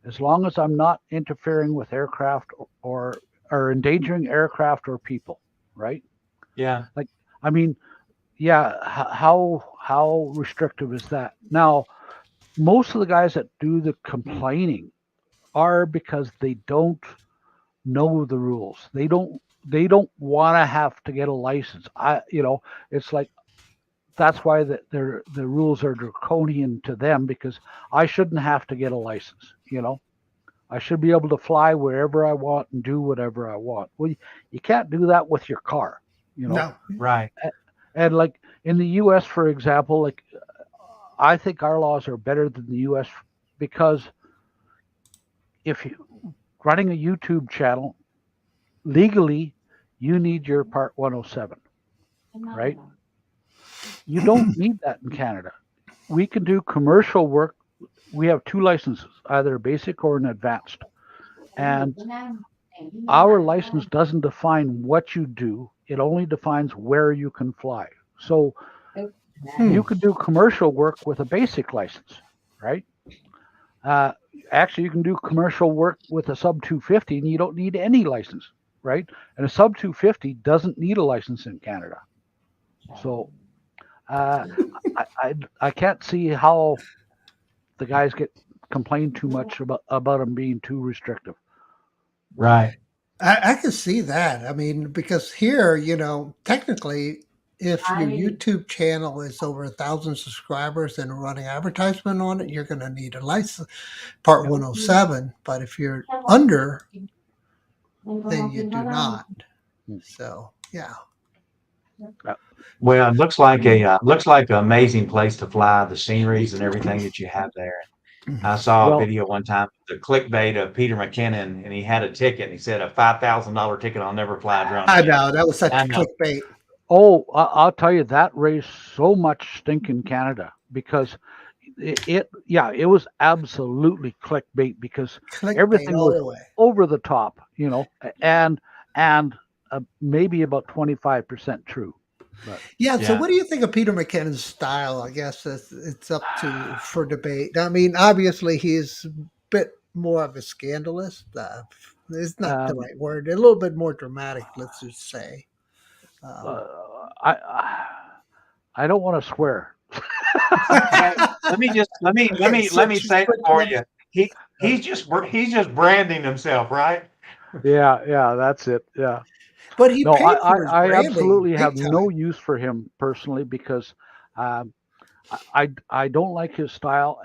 as long as I'm not interfering with aircraft or endangering aircraft or people, right? Yeah. Like, I mean, yeah, how restrictive is that? Now, most of the guys that do the complaining are because they don't know the rules. They don't want to have to get a license. It's like that's why the rules are draconian to them because I shouldn't have to get a license. I should be able to fly wherever I want and do whatever I want. Well, you can't do that with your car. You know, No. Right. and like in the U.S., for example, like I think our laws are better than the U.S. because if you running a YouTube channel legally, you need your Part 107, right? You don't need that in Canada. We can do commercial work. We have two licenses, either basic or an advanced. And our license doesn't define what you do, it only defines where you can fly. So Hmm. you can do commercial work with a basic license, right? Uh, Actually, you can do commercial work with a sub 250 and you don't need any license, right? And a sub 250 doesn't need a license in Canada. So uh, I can't see how the guys get complained too much about them being too restrictive. Right. I can see that. I mean, because here, technically, if your YouTube channel is over 1,000 subscribers and running advertisement on it, you're going to need a license, Part 107. But if you're under, then you do not. So yeah. Well, it looks like an amazing place to fly. The sceneries and everything that you have there. I saw a Well, video one time, the clickbait of Peter McKinnon, and he had a ticket. And he said, "A $5,000 ticket. I'll never fly a drone I again." know that was such I know. clickbait. oh, I'll tell you that raised so much stink in Canada because it was absolutely clickbait because Clickbait everything all was the way. over the top, and maybe about 25% true. But Yeah. So, Yeah. what do you think of Peter McKinnon's style? I guess it's up to for debate. I mean, obviously, he's a bit more of a scandalous. It's not the um, right word. A little bit more dramatic, let's just say. Um, uh, I don't want to swear. Okay. Let me say it for you. He uh, he's just branding himself, right? Yeah, that's it. Yeah. but he No, paid for his I branding absolutely big have no time. use for him personally because um, I don't like his style,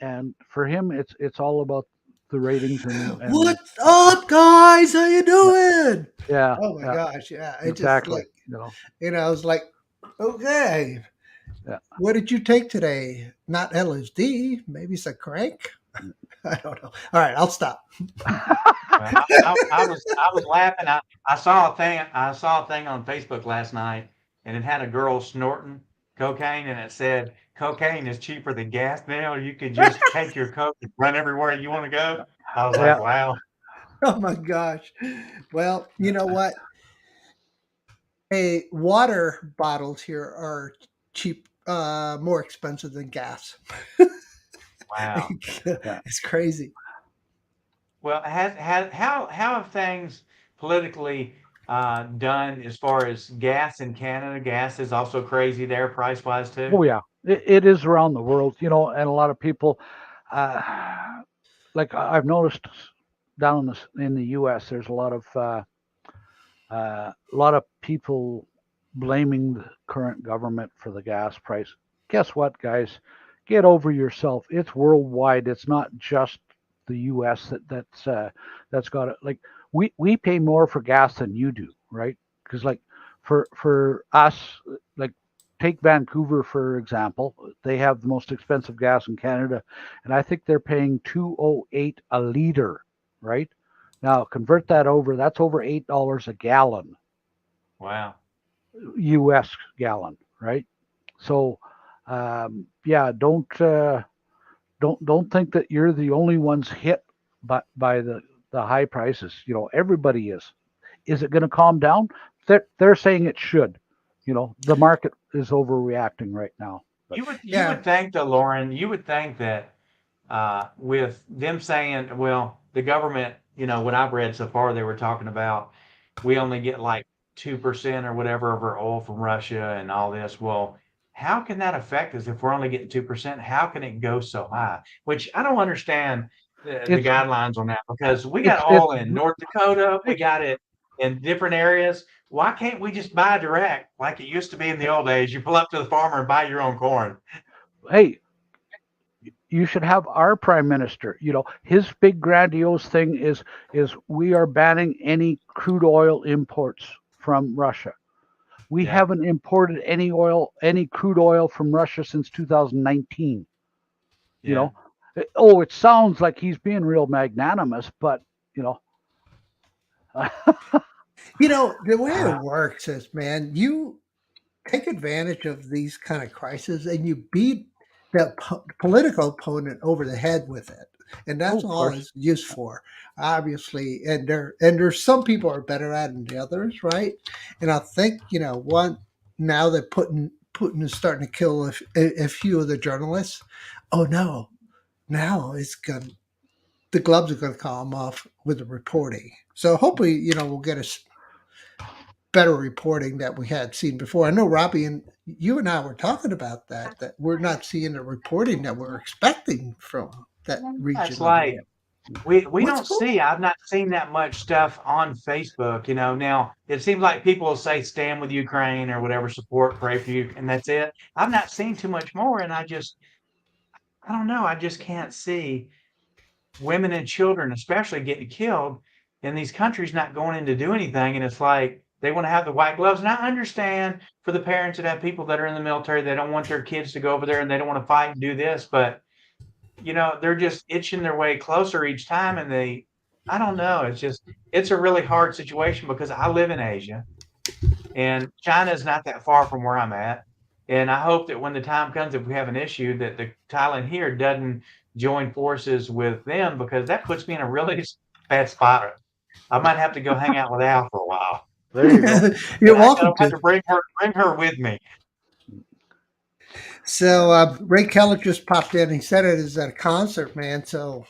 and for him it's all about the ratings and What's up, guys? How you yeah, doing? yeah, Oh my yeah, gosh, yeah. It just exactly. like I was like, okay, Yeah. what did you take today? Not LSD, maybe some crank. I don't know. All right, I'll stop. Well, I was laughing. I saw a thing on Facebook last night, and it had a girl snorting cocaine, and it said, "Cocaine is cheaper than gas now. You could just take your coke and run everywhere you want to go." I was like, Yeah. "Wow." Oh my gosh. Well, you know what? Hey, water bottles here are cheap, more expensive than gas. Wow. Yeah. It's crazy. Well, how have things politically done as far as gas in Canada? Gas is also crazy there, price wise too. Oh yeah, it is around the world, and a lot of people, uh, like I've noticed down in the U.S. There's a lot of people blaming the current government for the gas price. Guess what, guys? Get over yourself. It's worldwide. It's not just the U.S. That's got it. Like we pay more for gas than you do, right? Because like for us, like take Vancouver for example, they have the most expensive gas in Canada, and I think they're paying 208 a liter, right? Now convert that over. That's over $8 a gallon, Wow. U.S. gallon, right? So, yeah, don't think that you're the only ones hit by the high prices. Everybody is. Is it going to calm down? They're saying it should. The market is overreacting right now. But You Yeah. would think though, Lauren, you would think that with them saying, well, the government, what I've read so far, they were talking about we only get like 2% or whatever of our oil from Russia and all this. Well, how can that affect us if we're only getting 2%? How can it go so high? Which I don't understand the it's guidelines on that because we got it's oil in North Dakota, we hey, got it in different areas. Why can't we just buy direct like it used to be in the old days? You pull up to the farmer and buy your own corn. hey, you should have our prime minister. His big grandiose thing is we are banning any crude oil imports from Russia. We Yeah, haven't imported any crude oil from Russia since 2019. You yeah. know, oh, it sounds like he's being real magnanimous, but you know, The way it ah, works is, man, you take advantage of these kind of crises and you beat the political opponent over the head with it, and oh, that's of all course, it's used for, obviously. And there's some people are better at it than the others, right? And I think one now that Putin is starting to kill a few of the journalists. Oh no, now the gloves are going to come off with the reporting. So hopefully, we'll get a better reporting that we had seen before. I know Robbie and you and I were talking about that we're not seeing the reporting that we're expecting from that It's region of the like world. We What's don't cool? see. I've not seen that much stuff on Facebook. Now it seems like people will say stand with Ukraine or whatever, support, pray for you, and that's it. I've not seen too much more, and I don't know. I just can't see women and children, especially getting killed in these countries, not going in to do anything. And it's like they want to have the white gloves. And I understand for the parents that have people that are in the military, they don't want their kids to go over there and they don't want to fight and do this, but they're just itching their way closer each time. And I don't know. It's a really hard situation because I live in Asia and China is not that far from where I'm at. And I hope that when the time comes, if we have an issue, that the Thailand here doesn't join forces with them because that puts me in a really bad spot. I might have to go hang out with Al for a while. There you go. You're And I welcome have to. to bring her with me. So Ray Keller just popped in. He said it is at a concert, man. So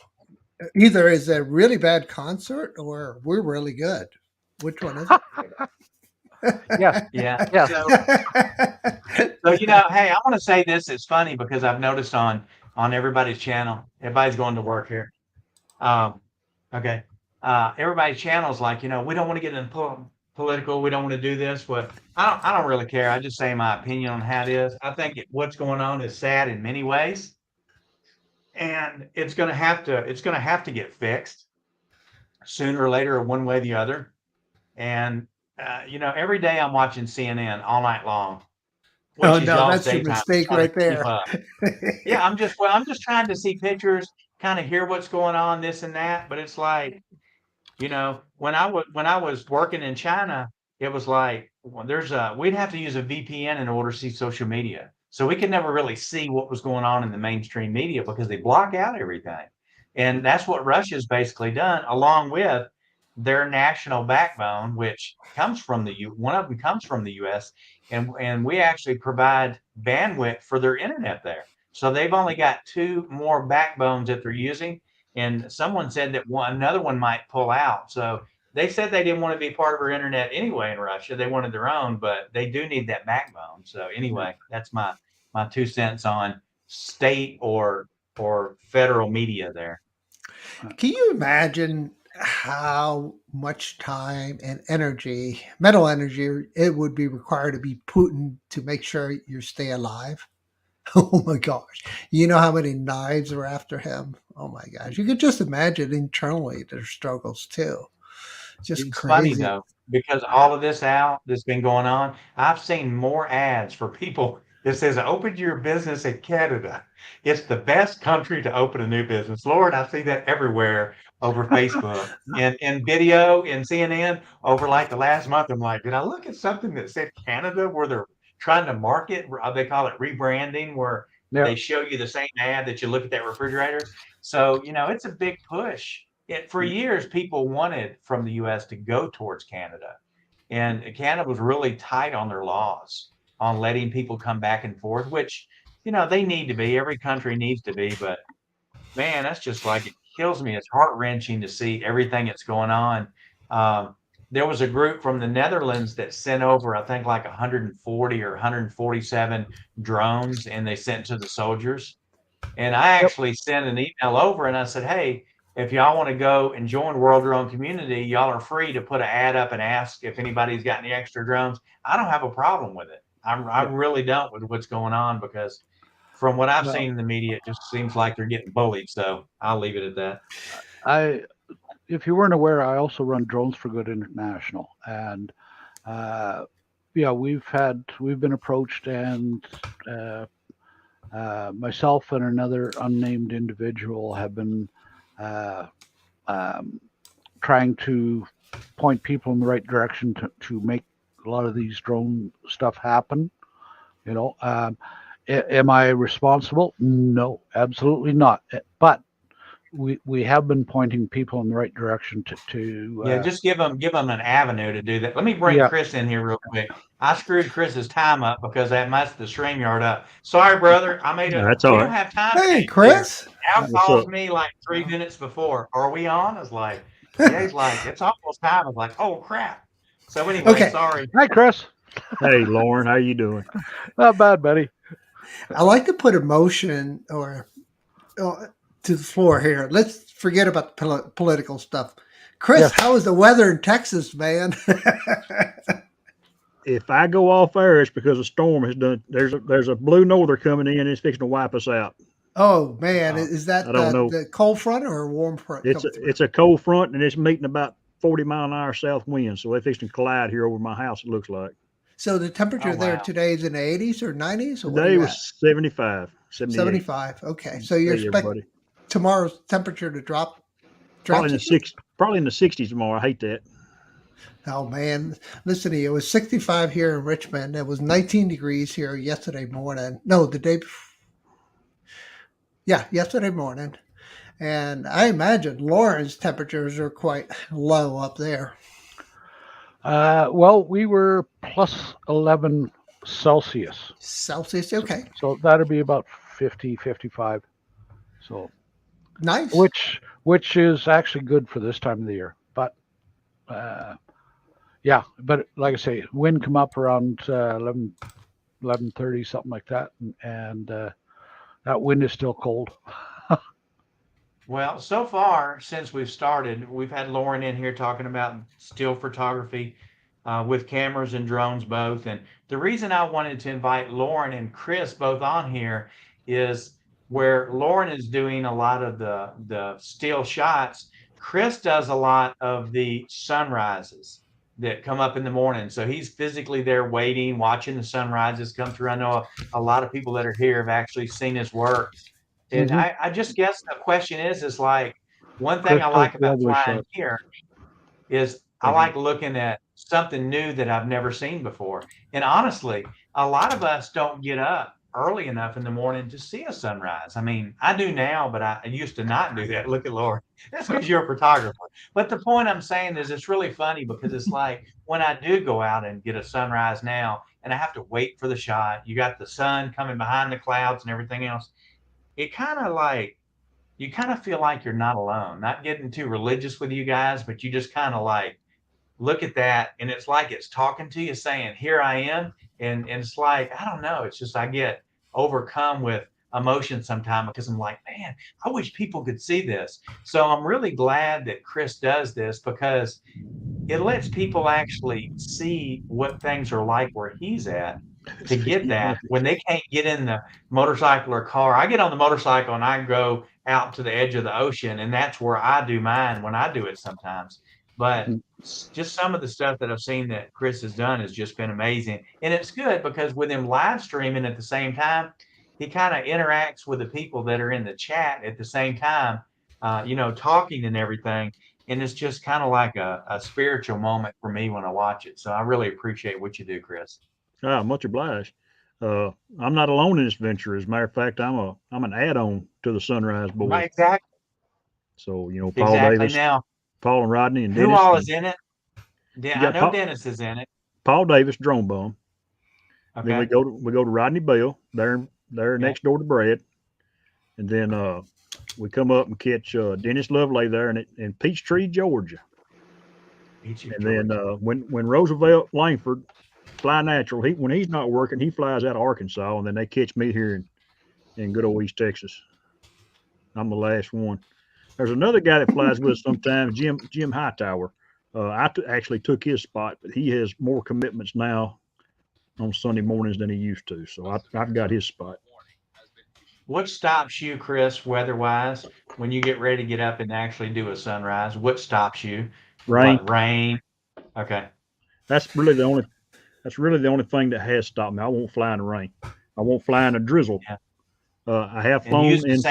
either is a really bad concert or we're really good. Which one is it? Yes. Yeah. Yes. So hey, I want to say this. It's funny because I've noticed on everybody's channel, everybody's going to work here. Okay. Everybody's channel is like, we don't want to get into political. We don't want to do this, but I don't really care. I just say my opinion on how it is. I think what's going on is sad in many ways, and it's going to have to get fixed sooner or later, or one way or the other. And every day I'm watching CNN all night long, which Oh is no, y'all's that's your daytime. mistake Trying to right keep there. up. Yeah, I'm just trying to see pictures, kind of hear what's going on, this and that. But it's like, when I was working in China, it was like we'd have to use a VPN in order to see social media. So we could never really see what was going on in the mainstream media because they block out everything. And that's what Russia's basically done, along with their national backbone, which comes from one of them comes from the US, and we actually provide bandwidth for their internet there. So they've only got two more backbones that they're using, and someone said that another one might pull out. So they said they didn't want to be part of our internet anyway in Russia. They wanted their own, but they do need that backbone. So anyway, that's my 2 cents on state or federal media there. Can you imagine how much time and energy, mental energy, it would be required to be Putin to make sure you stay alive? Oh my gosh. You know how many knives are after him? Oh my gosh. You could just imagine internally their struggles too. Just It's funny crazy. though, because all of this that's been going on, I've seen more ads for people that says open your business in Canada. It's the best country to open a new business. Lord, I see that everywhere over Facebook and video and CNN over like the last month. I'm like, did I look at something that said Canada where they're trying to market? They call it rebranding, where Yeah. they show you the same ad that you look at that refrigerator. So, it's a big push. For years, people wanted from the US to go towards Canada. And Canada was really tight on their laws on letting people come back and forth, which, they need to be. Every country needs to be. But man, that's just like, it kills me. It's heart wrenching to see everything that's going on. There was a group from the Netherlands that sent over, I think, like 140 or 147 drones, and they sent to the soldiers. And I actually sent an email over and I said, hey, if y'all want to go and join World Drone Community, y'all are free to put an ad up and ask if anybody's got any extra drones. I don't have a problem with it. I really don't with what's going on, because from what I've seen in the media, it just seems like they're getting bullied. So I'll leave it at that. If you weren't aware, I also run Drones for Good International, and we've been approached, and myself and another unnamed individual have been trying to point people in the right direction to make a lot of these drone stuff happen. Am I responsible? No, absolutely not. But we have been pointing people in the right direction to just give them an avenue to do that. Let me bring Chris in here real quick. I screwed Chris's time up because I messed the StreamYard up. Sorry, brother. That's all we right. don't have time. Hey, Chris. Al calls me like 3 minutes before. Are we on? I was like, yeah. He's like, it's almost time. I was like, oh crap. So anyway, sorry. Hi, Chris. Hey, Lauren, how you doing? Not bad, buddy. I like to put emotion or to the floor here. Let's forget about the political stuff. Chris, Yes. how is the weather in Texas, man? If I go off air, it's because a storm has done. There's a blue norther coming in. And it's fixing to wipe us out. Oh man, is that I don't know. the cold front or a warm front? It's a cold front, and it's meeting about 40-mile-an-hour south wind. So they're fixing to collide here over my house. It looks like. So the temperature there wow. today is in the 80s or 90s? Or Today was 75, 78. 75. Okay, so you expect tomorrow's temperature to drop? Probably in the 60s tomorrow. I hate that. Oh man, listen to you. It was 65 here in Richmond. It was 19 degrees here yesterday morning. No, the day before. Yeah, yesterday morning. And I imagine Lauren's temperatures are quite low up there. Well, we were plus 11 Celsius. Celsius, okay. So that'd be about 50, 55. So nice. Which is actually good for this time of the year. But yeah, but like I say, wind come up around 11:30, something like that, and that wind is still cold. Well, so far since we've started, we've had Lauren in here talking about still photography with cameras and drones both. And the reason I wanted to invite Lauren and Chris both on here is where Lauren is doing a lot of the still shots. Chris does a lot of the sunrises that come up in the morning. So he's physically there waiting, watching the sunrises come through. I know a lot of people that are here have actually seen his work. And I just guess the question is like, one thing I like about flying here is I like looking at something new that I've never seen before. And honestly, a lot of us don't get up early enough in the morning to see a sunrise. I mean, I do now, but I used to not do that. Look at Lauren. That's because you're a photographer. But the point I'm saying is it's really funny because it's like when I do go out and get a sunrise now and I have to wait for the shot, you got the sun coming behind the clouds and everything else. It kind of like, you kind of feel like you're not alone, not getting too religious with you guys, but you just kind of like look at that and it's like it's talking to you saying, here I am. And it's like, I don't know. It's just, I get overcome with emotion sometimes because I'm like, man, I wish people could see this. So I'm really glad that Chris does this because it lets people actually see what things are like where he's at. To get that when they can't get in the motorcycle or car. I get on the motorcycle and I go out to the edge of the ocean, and that's where I do mine when I do it sometimes. But just some of the stuff that I've seen that Chris has done has just been amazing. And it's good because with him live streaming at the same time, he kind of interacts with the people that are in the chat at the same time, talking and everything. And it's just kind of like a spiritual moment for me when I watch it. So I really appreciate what you do, Chris. Much obliged. I'm not alone in this venture. As a matter of fact, I'm an add-on to the Sunrise Boys. Right, exactly. So Paul Davis, now, Paul and Rodney, and Dennis. Who all is in it? I know Dennis is in it. Paul Davis, drone bum. Okay. Then we go to Rodney Bell. They're next door to Brad, and then we come up and catch Dennis Lovelay there in Peachtree, Georgia. Then when Roosevelt Langford fly natural. When he's not working, he flies out of Arkansas, and then they catch me here in good old East Texas. I'm the last one. There's another guy that flies with us sometimes, Jim Hightower. I actually took his spot, but he has more commitments now on Sunday mornings than he used to. So I've got his spot. What stops you, Chris, weather-wise, when you get ready to get up and actually do a sunrise? What stops you? Rain. What, rain? Okay. That's really the only thing that has stopped me. I won't fly in the rain. I won't fly in a drizzle. Yeah. I have flown in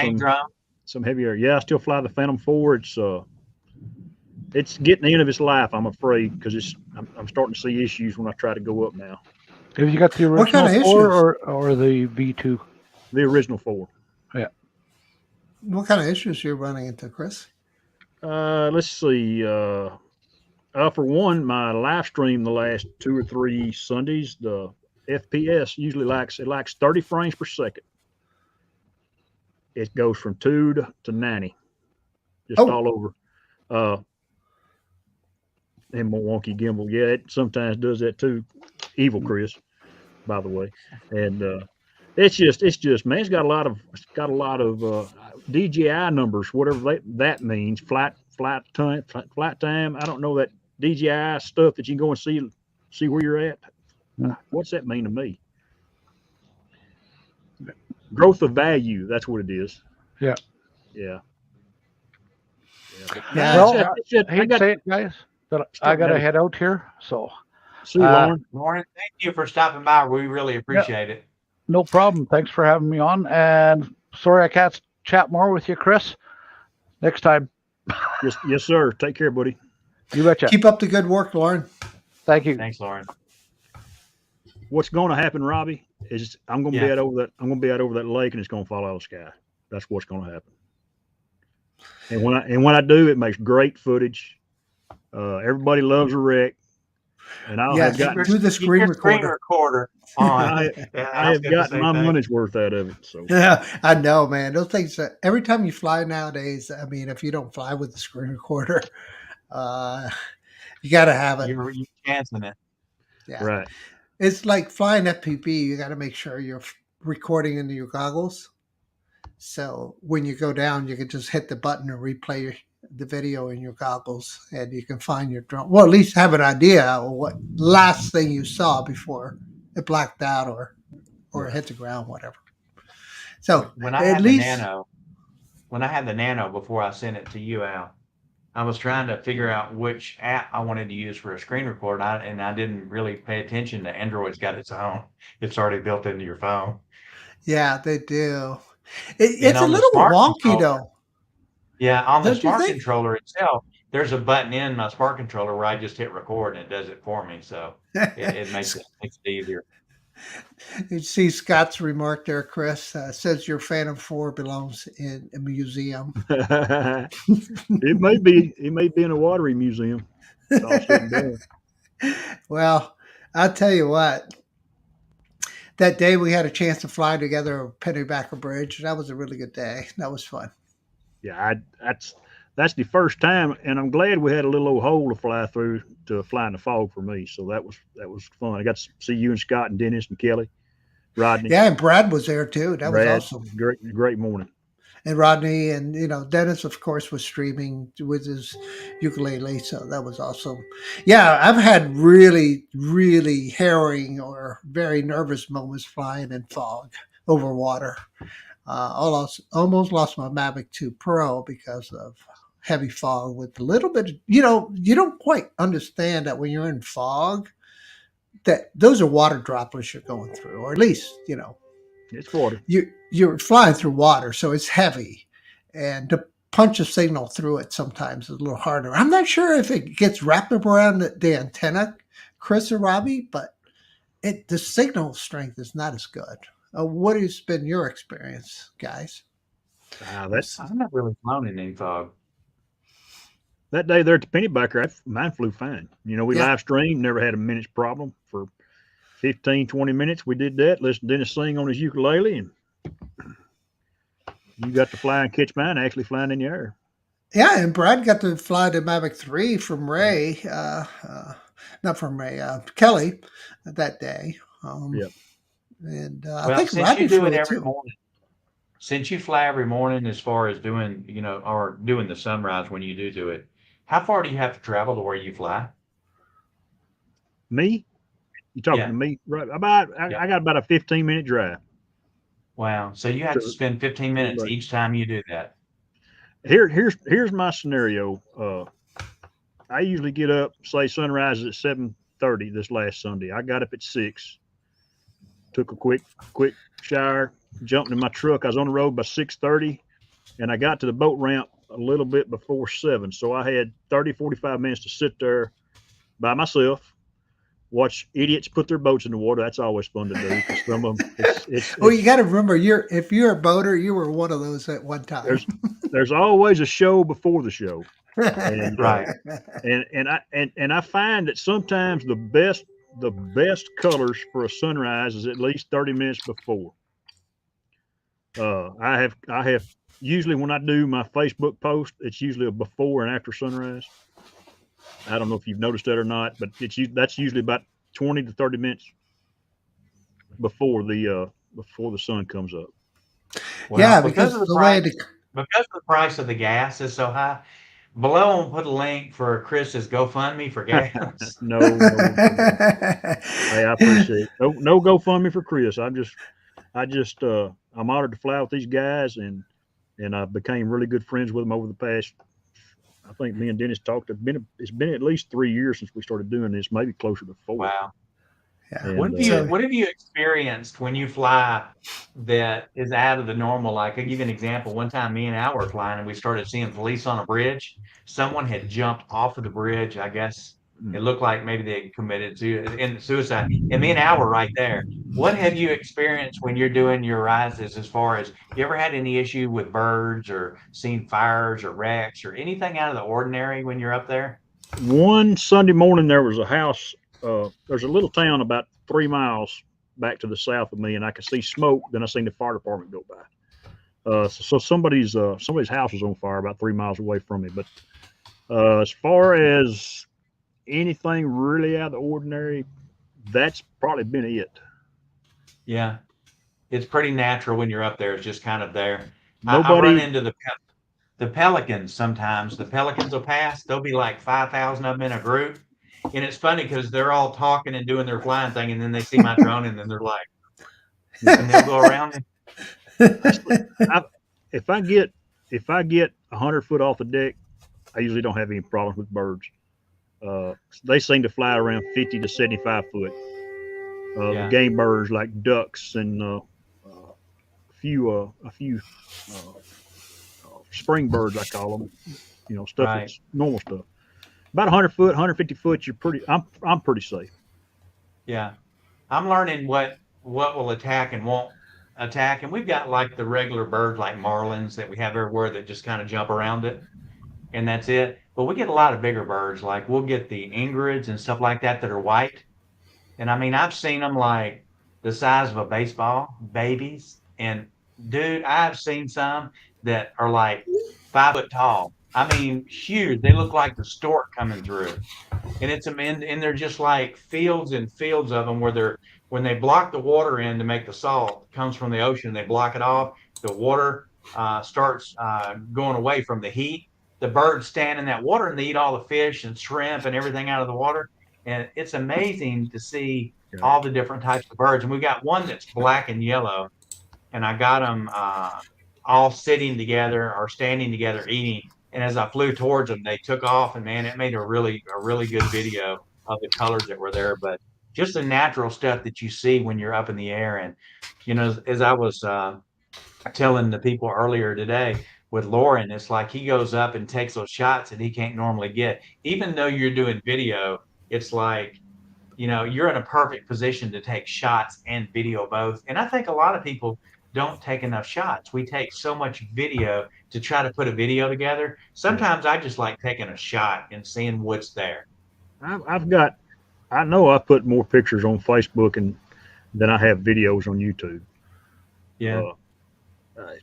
some heavier. Yeah, I still fly the Phantom 4. It's getting the end of its life, I'm afraid, because I'm starting to see issues when I try to go up now. Have you got the original 4 or the V2? The original 4. Yeah. What kind of issues are you running into, Chris? Let's see. For one, my live stream the last 2 or 3 Sundays, the FPS usually likes 30 frames per second. It goes from 2 to 90, just all over. And my wonky gimbal, yeah, it sometimes does that too. Evil Chris, by the way, and it's just man, it's got a lot of DJI numbers, whatever that means, flight time. I don't know that DJI stuff that you can go and see where you're at. What's that mean to me? Growth of value. That's what it is. Yeah. Yeah. Well, I hate to say it, guys, but I got to head out here. So, see you, Lauren. Lauren, thank you for stopping by. We really appreciate it. No problem. Thanks for having me on. And sorry I can't chat more with you, Chris. Next time. Yes, sir. Take care, buddy. You betcha. Keep up the good work, Lauren. Thank you. Thanks, Lauren. What's going to happen, Robbie, is I'm going to be out over that lake, and it's going to fall out of the sky. That's what's going to happen. And when I do, it makes great footage. Everybody loves a wreck, and I'll have gotten do the screen recorder. I have gotten my money's worth out of it. So yeah, I know, man. Those things. Every time you fly nowadays, I mean, if you don't fly with the screen recorder, you got to have it. You're chancing it. Yeah, right. It's like flying FPV. You got to make sure you're recording into your goggles. So when you go down, you can just hit the button and replay the video in your goggles, and you can find your drone. Well, at least have an idea of what last thing you saw before it blacked out or hit the ground, whatever. So when I had the Nano before I sent it to you, Al, I was trying to figure out which app I wanted to use for a screen record, and I didn't really pay attention that Android's got its own. It's already built into your phone. Yeah, they do. It's a little wonky, though. Yeah, on the smart controller itself, there's a button in my smart controller where I just hit record and it does it for me. So it makes it easier. You see Scott's remark there, Chris. Says your Phantom 4 belongs in a museum. It may be in a watery museum. Well, I'll tell you what. That day we had a chance to fly together over Pennybacker Bridge. That was a really good day. That was fun. Yeah, that's the first time, and I'm glad we had a little old hole to fly through to fly in the fog for me. So that was fun. I got to see you and Scott and Dennis and Kelly, Rodney. Yeah, and Brad was there too. That was awesome. Great morning. And Rodney and Dennis, of course, was streaming with his ukulele, so that was awesome. Yeah, I've had really, really harrowing or very nervous moments flying in fog over water. Almost lost my Mavic 2 Pro because of heavy fog with a little bit. You don't quite understand that when you're in fog, that those are water droplets you're going through, or at least it's water. You're flying through water, so it's heavy, and to punch a signal through it sometimes is a little harder. I'm not sure if it gets wrapped up around the antenna, Chris or Robbie, but the signal strength is not as good. What has been your experience, guys? I've not really flown in any fog. That day there at the Pennybacker, mine flew fine. We live streamed, never had a minute's problem for 15, 20 minutes. We did that. Listened to Dennis sing on his ukulele, and you got to fly and catch mine actually flying in the air. Yeah, and Brad got to fly the Mavic 3 from Ray, not from Ray, Kelly that day. Yep. And I think since you do it every morning, since you fly every morning, as far as doing, or doing the sunrise when you do it, how far do you have to travel to where you fly? Me? You talking to me? Right? I got about a 15-minute drive. Wow. So you have to spend 15 minutes each time you do that. Here's my scenario. I usually get up, say sunrise is at 7:30 this last Sunday. I got up at 6, took a quick shower, jumped in my truck. I was on the road by 6:30, and I got to the boat ramp a little bit before 7. So I had 30, 45 minutes to sit there by myself, watch idiots put their boats in the water. That's always fun to do. Because some of them, you got to remember, if you're a boater, you were one of those at one time. There's always a show before the show, and, right? And I find that sometimes the best colors for a sunrise is at least 30 minutes before. I have usually when I do my Facebook post, it's usually a before and after sunrise. I don't know if you've noticed that or not, but that's usually about 20 to 30 minutes before the sun comes up. Well, because of the way because the price of the gas is so high, below I'll put a link for Chris's GoFundMe for gas. No. Hey, I appreciate it. No GoFundMe for Chris. I'm honored to fly with these guys, and I became really good friends with them over the past. I think me and Dennis talked. It's been at least 3 years since we started doing this, maybe closer to 4. Wow. Yeah. And, What have you experienced when you fly that is out of the normal? Like, I'll give you an example. One time, me and Al were flying, and we started seeing police on a bridge. Someone had jumped off of the bridge. I guess it looked like maybe they had committed suicide. And me and Al were right there. What have you experienced when you're doing your rises? As far as you ever had any issue with birds or seen fires or wrecks or anything out of the ordinary when you're up there? one Sunday morning, there was a house. There's a little town about 3 miles back to the south of me, and I could see smoke. Then I seen the fire department go by. So somebody's house was on fire about 3 miles away from me. But as far as anything really out of the ordinary, that's probably been it. Yeah, it's pretty natural when you're up there. It's just kind of there. I run Nobody. into the pelicans sometimes. The pelicans will pass. There'll be like 5,000 of them in a group, and it's funny because they're all talking and doing their flying thing, and then they see my drone, and then they're like, and they'll go around me. If I get 100 foot off the deck, I usually don't have any problems with birds. They seem to fly around 50 to 75 foot. Yeah. The game birds like ducks and a few spring birds, I call them. Stuff Right. that's normal stuff. About 100 foot, 150 foot, I'm pretty safe. Yeah, I'm learning what will attack and won't attack, and we've got like the regular birds like marlins that we have everywhere that just kind of jump around it, and that's it. But we get a lot of bigger birds, like we'll get the ingrids and stuff like that are white. And I mean, I've seen them like the size of a baseball, babies. And dude, I've seen some that are like 5 foot tall. I mean, huge. They look like the stork coming through. And and they're just like fields and fields of them where when they block the water in to make the salt, it comes from the ocean, they block it off. The water starts going away from the heat. The birds stand in that water and they eat all the fish and shrimp and everything out of the water. And it's amazing to see all the different types of birds. And we got one that's black and yellow, and I got them all sitting together or standing together eating. And as I flew towards them, they took off, and man, it made a really good video of the colors that were there. But just the natural stuff that you see when you're up in the air. And as I was telling the people earlier today with Lauren, it's like he goes up and takes those shots that he can't normally get, even though you're doing video. It's like, you're in a perfect position to take shots and video both. And I think a lot of people don't take enough shots. We take so much video to try to put a video together. Sometimes I just like taking a shot and seeing what's there. I know I put more pictures on Facebook than I have videos on YouTube. Yeah. I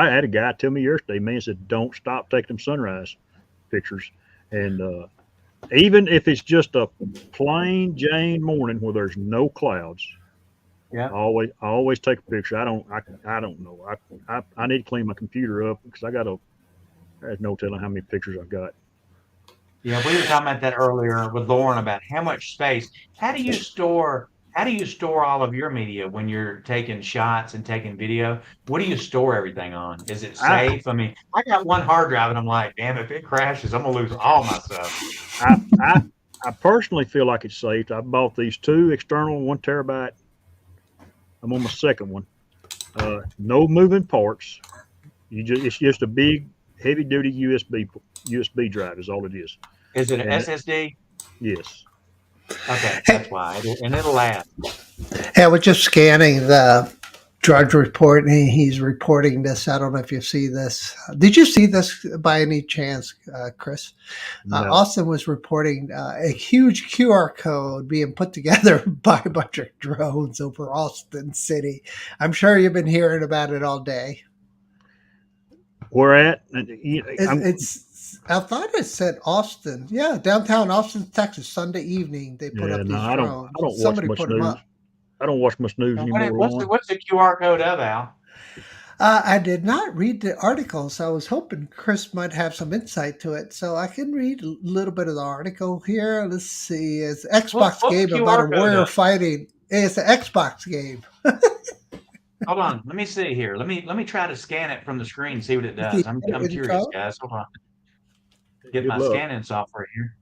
had a guy tell me yesterday, man, said, don't stop taking them sunrise pictures. And, even if it's just a plain Jane morning where there's no clouds, yeah, I always take a picture. I don't know. I need to clean my computer up because there's no telling how many pictures I've got. Yeah, we were talking about that earlier with Lauren about how much space. How do you store all of your media when you're taking shots and taking video? What do you store everything on? Is it safe? I mean, I got one hard drive and I'm like, damn, if it crashes, I'm gonna lose all my stuff. I personally feel like it's safe. I bought these 2 external 1 terabyte. I'm on my second one. No moving parts. It's just a big heavy duty USB drive is all it is. Is it an SSD? Yes. Okay, that's why. And it'll last. Yeah, we're just scanning the drug report, and he's reporting this. I don't know if you see this. Did you see this by any chance, Chris? No. Austin was reporting a huge QR code being put together by a bunch of drones over Austin City. I'm sure you've been hearing about it all day. Where at? I thought it said Austin. Yeah, downtown Austin, Texas, Sunday evening. They put up these drones. I don't Somebody watch much put them news. up. I don't watch much news anymore. What's the QR code of, Al? I did not read the article, so I was hoping Chris might have some insight to it. So I can read a little bit of the article here. Let's see. It's an Xbox Pull the game about a QR code warrior up. fighting. It's an Xbox game. Hold on. Let me see here. Let me try to scan it from the screen and see what it does. I'm curious, Info. guys. Hold on. Get Good my luck. scanning software here.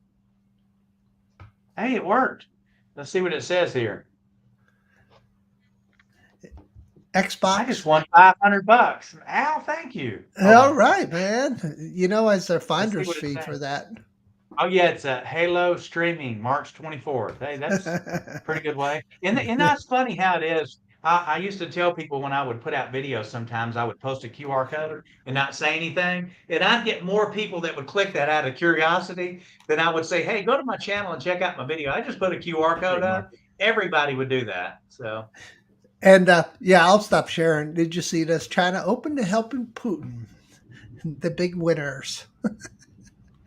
Hey, it worked. Let's see what it says here. I Xbox. just won $500. Al, thank you. Hold All on. right, man. You know, as their finder's what it fee says. for that. Oh yeah, it's a Halo streaming March 24th. Hey, that's a pretty good way. And that's funny how it is. I used to tell people when I would put out videos, sometimes I would post a QR code and not say anything, and I'd get more people that would click that out of curiosity than I would say, "Hey, go to my channel and check out my video." I just put a QR code up. Everybody would do that. So. And yeah, I'll stop sharing. Did you see this? China open to helping Putin. The big winners.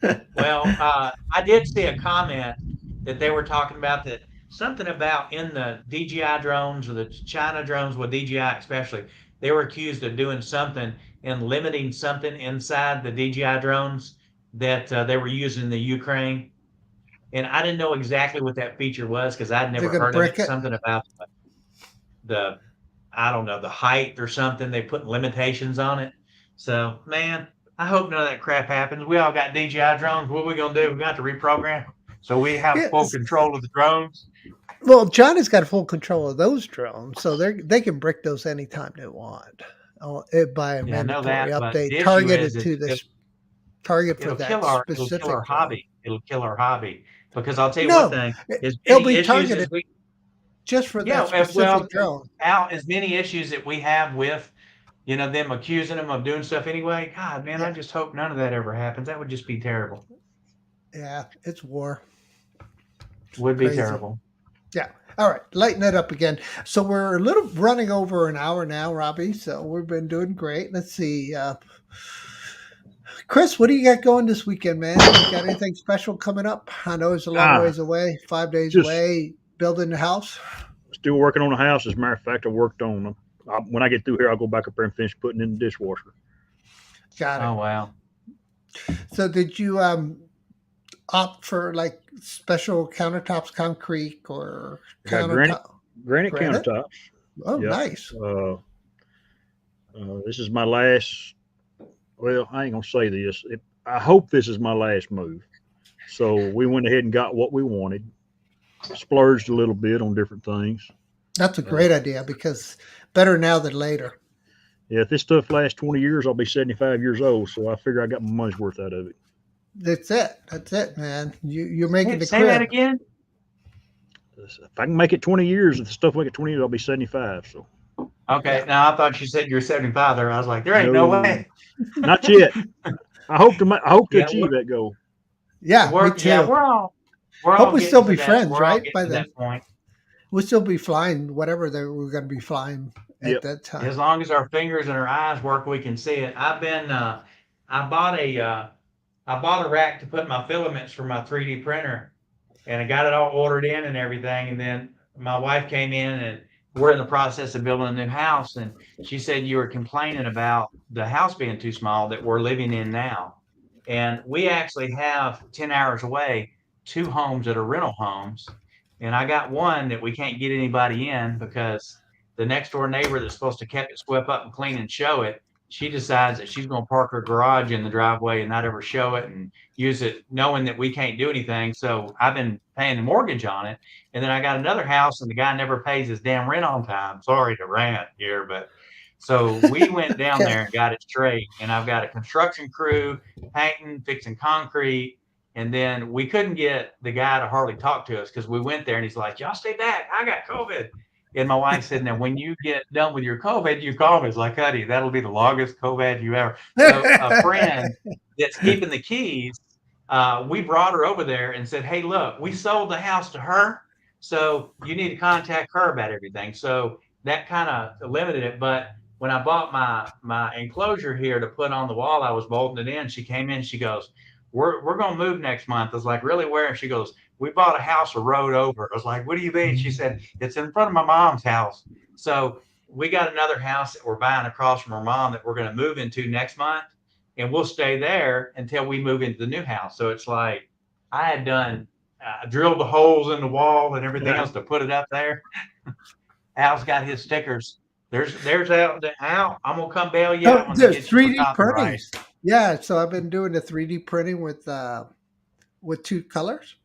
Well, I did see a comment that they were talking about that something about in the DJI drones or the China drones with DJI especially, they were accused of doing something and limiting something inside the DJI drones that they were using in the Ukraine. And I didn't know exactly what that feature was because I'd never They're gonna heard of brick it. it. Something about the I don't know, the height or something. They put limitations on it. So, man, I hope none of that crap happens. We all got DJI drones. What are we going to do? We got to reprogram so we have full Yes. control of the drones. Well, China's got full control of those drones, so they can brick those anytime they want. By a Yeah, I know mandatory that, but the update issue targeted is to this target for that it'll kill our specific drone. hobby. It'll kill our hobby because I'll tell you one No, thing: as it'll many be issues as targeted we, just for yeah, that specific drone. Al, as many issues that we have with, them accusing them of doing stuff anyway. God, man, I Yeah, just hope none of that ever happens. That would just be terrible. yeah, it's war. Would be Crazy. terrible. Yeah. All right, lighten it up again. So we're a little running over an hour now, Robbie. So we've been doing great. Let's see. Chris, what do you got going this weekend, man? You got anything special coming up? I know it's a long ways away, 5 days Just- away, building the house. Still working on the house. As a matter of fact, I worked on them. When I get through here, I'll go back up there and finish putting in the dishwasher. Got it. Oh wow. So did you opt for like special countertops, concrete or Got granite countertops. Oh, Yep. nice. This is my last. Well, I ain't gonna say this. I hope this is my last move. So we went ahead and got what we wanted. Splurged a little bit on different things. That's a great idea because better now than later. Yeah, if this stuff lasts 20 years, I'll be 75 years old. So I figure I got my money's worth out of it. That's it, man. You're making the Say crib. that again. If I can make it 20 years, if the stuff make it 20 years, I'll be 75. So Okay. Now I thought you said you're 75 there. I was like, there ain't no way. Not yet. I hope to achieve that goal. Yeah, me too. Yeah, we're all Hope we getting still to be that- friends, we're all right? getting By to then. that point. We'll still be flying whatever we're going to be flying at Yep. that time. As long as our fingers and our eyes work, we can see it. I bought a rack to put my filaments for my 3D printer, and I got it all ordered in and everything. And then my wife came in, and we're in the process of building a new house, and she said you were complaining about the house being too small that we're living in now. And we actually have 10 hours away 2 homes that are rental homes. And I got one that we can't get anybody in because the next door neighbor that's supposed to keep it swept up and clean and show it, she decides that she's going to park her garage in the driveway and not ever show it and use it knowing that we can't do anything. So I've been paying the mortgage on it. And then I got another house and the guy never pays his damn rent on time. Sorry to rant here, but so we went down there and got it straight. And I've got a construction crew painting, fixing concrete. And then we couldn't get the guy to hardly talk to us because we went there and he's like, y'all stay back. I got COVID. And my wife said, now, when you get done with your COVID, you call me. It's like, honey, that'll be the longest COVID you ever. So a friend that's keeping the keys, we brought her over there and said, hey, look, we sold the house to her. So you need to contact her about everything. So that kind of limited it. But when I bought my enclosure here to put on the wall, I was bolting it in. She came in, she goes, we're going to move next month. I was like, really, where? And she goes, we bought a house a road over. I was like, what do you mean? She said, it's in front of my mom's house. So we got another house that we're buying across from our mom that we're going to move into next month, and we'll stay there until we move into the new house. So it's like I had done drilled the holes in the wall and everything else to put it up there. Al's got his stickers. There's Al. I'm gonna come bail you out when they There's get you for 3D printing. copyright. Yeah, so I've been doing the 3D printing with 2 colors.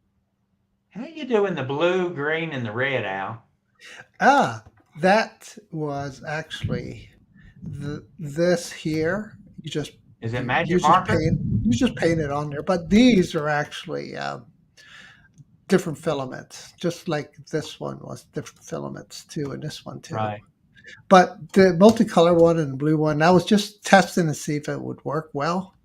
How you doing the blue, green, and the red, Al? That was actually this here. You just Is it you magic just marker? paint it on there. But these are actually different filaments, just like this one was different filaments too, and this one too. Right. But the multicolor one and the blue one, I was just testing to see if it would work well.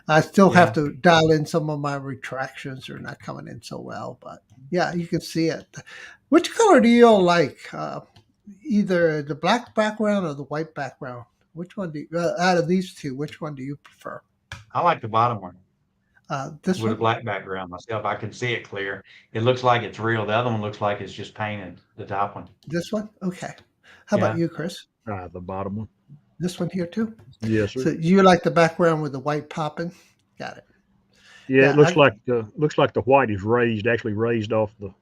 I still have to dial in some of my retractions; they're not coming in so well. But yeah, you can see it. Which color do you all like? Either the black background or the white background? Which one do you, out of these two? Which one do you prefer? I like the bottom one This with a one. black background myself. I can see it clear. It looks like it's real. The other one looks like it's just painted. The top one. This one. Okay. How about you, Chris? The bottom one. This one here too. Yes, sir. So you like the background with the white popping? Got it. Yeah, it looks like the white is actually raised off the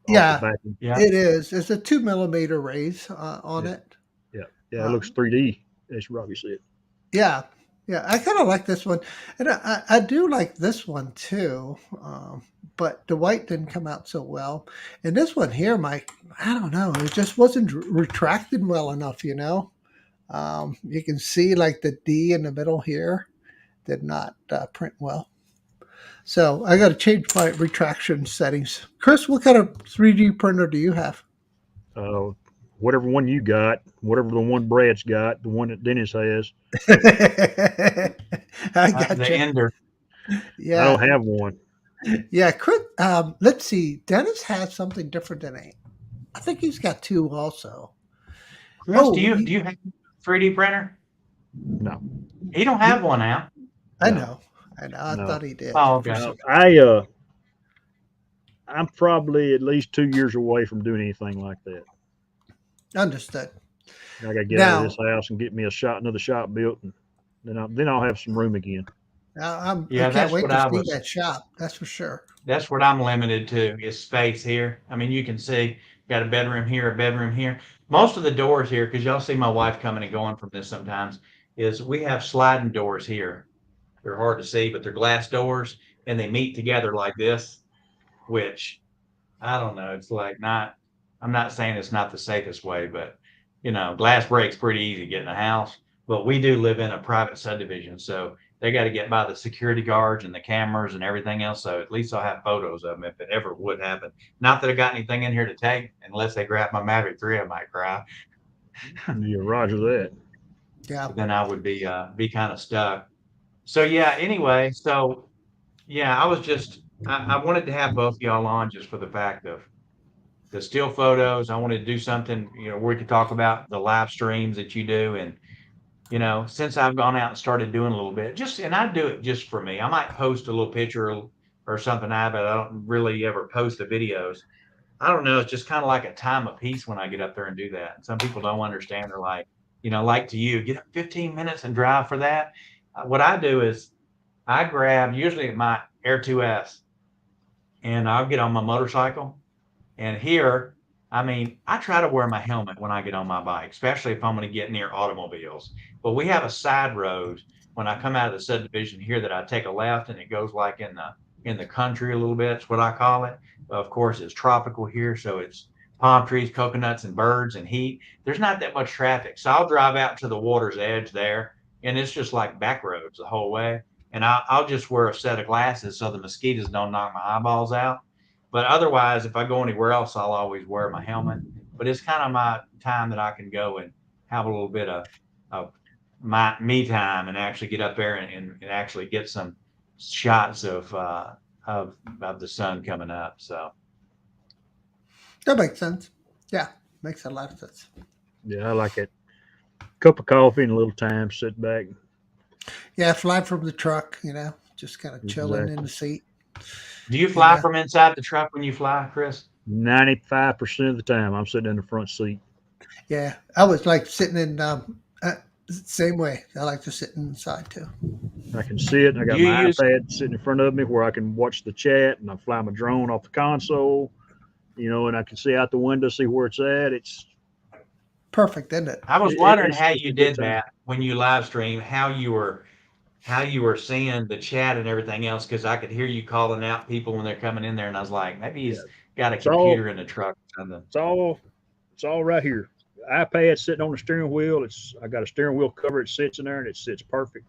back. Yeah. It is. It's a 2 millimeter raise on it. Yeah, it looks 3D, as Robbie said. Yeah, I kind of like this one, and I do like this one too. But the white didn't come out so well, and this one here, Mike, I don't know, it just wasn't retracted well enough. You can see like the D in the middle here did not print well. So I got to change my retraction settings. Chris, what kind of 3D printer do you have? Whatever one you got, whatever the one Brad's got, the one that Dennis has. I got the you. Ender. Yeah, I don't have one. Yeah, Chris. Let's see. Dennis has something different than I think he's got 2 also. Chris, do you have a 3D printer? No. He don't have one now. I know. I thought he did. Oh, okay. I'm probably at least 2 years away from doing anything like that. Understood. I got to get out of this house and get me another shop built, and then I'll have some room again. I can't wait to see that shop. That's for sure. That's what I'm limited to is space here. I mean, you can see got a bedroom here, a bedroom here. Most of the doors here, because y'all see my wife coming and going from this sometimes, is we have sliding doors here. They're hard to see, but they're glass doors, and they meet together like this, which I don't know. It's like I'm not saying it's not the safest way, but glass breaks pretty easy to get in a house. But we do live in a private subdivision, so they got to get by the security guards and the cameras and everything else. So at least I'll have photos of them if it ever would happen. Not that I got anything in here to take, unless they grab my Mavic 3, I might cry. Yeah, roger that. Yeah. Then I would be kind of stuck. So yeah. Anyway, I was just I wanted to have both y'all on just for the fact of the still photos. I wanted to do something where we could talk about the live streams that you do, and since I've gone out and started doing a little bit, and I do it just for me. I might post a little picture or something but I don't really ever post the videos. I don't know. It's just kind of like a time of peace when I get up there and do that. And some people don't understand. They're like, like to you, get up 15 minutes and drive for that. What I do is I grab usually my Air 2S and I'll get on my motorcycle. And here, I try to wear my helmet when I get on my bike, especially if I'm going to get near automobiles. But we have a side road when I come out of the subdivision here that I take a left, and it goes like in the country a little bit. It's what I call it. Of course, it's tropical here, so it's palm trees, coconuts, and birds and heat. There's not that much traffic, so I'll drive out to the water's edge there, and it's just like back roads the whole way. And I'll just wear a set of glasses so the mosquitoes don't knock my eyeballs out. But otherwise, if I go anywhere else, I'll always wear my helmet. But it's kind of my time that I can go and have a little bit of my me time and actually get up there and actually get some shots of the sun coming up. So that makes sense. Yeah, makes a lot of sense. Yeah, I like it. Cup of coffee and a little time, sit back. Yeah, fly from the truck. Just kind of chilling in the seat. Do you fly from inside the truck when you fly, Chris? 95% of the time, I'm sitting in the front seat. Yeah, I was like sitting in same way. I like to sit inside too. I can see it. I Do got you my use? iPad sitting in front of me where I can watch the chat, and I fly my drone off the console, and I can see out the window, see where it's at. Perfect, isn't it? I was wondering It's how just you a good did time. that when you live stream, how you were seeing the chat and everything else, because I could hear you calling out people when they're coming in there, and I was like, maybe Yeah, he's got a it's all computer in the truck or something. it's all it's all right here. iPad sitting on the steering wheel. I got a steering wheel cover. It sits in there and it sits perfect.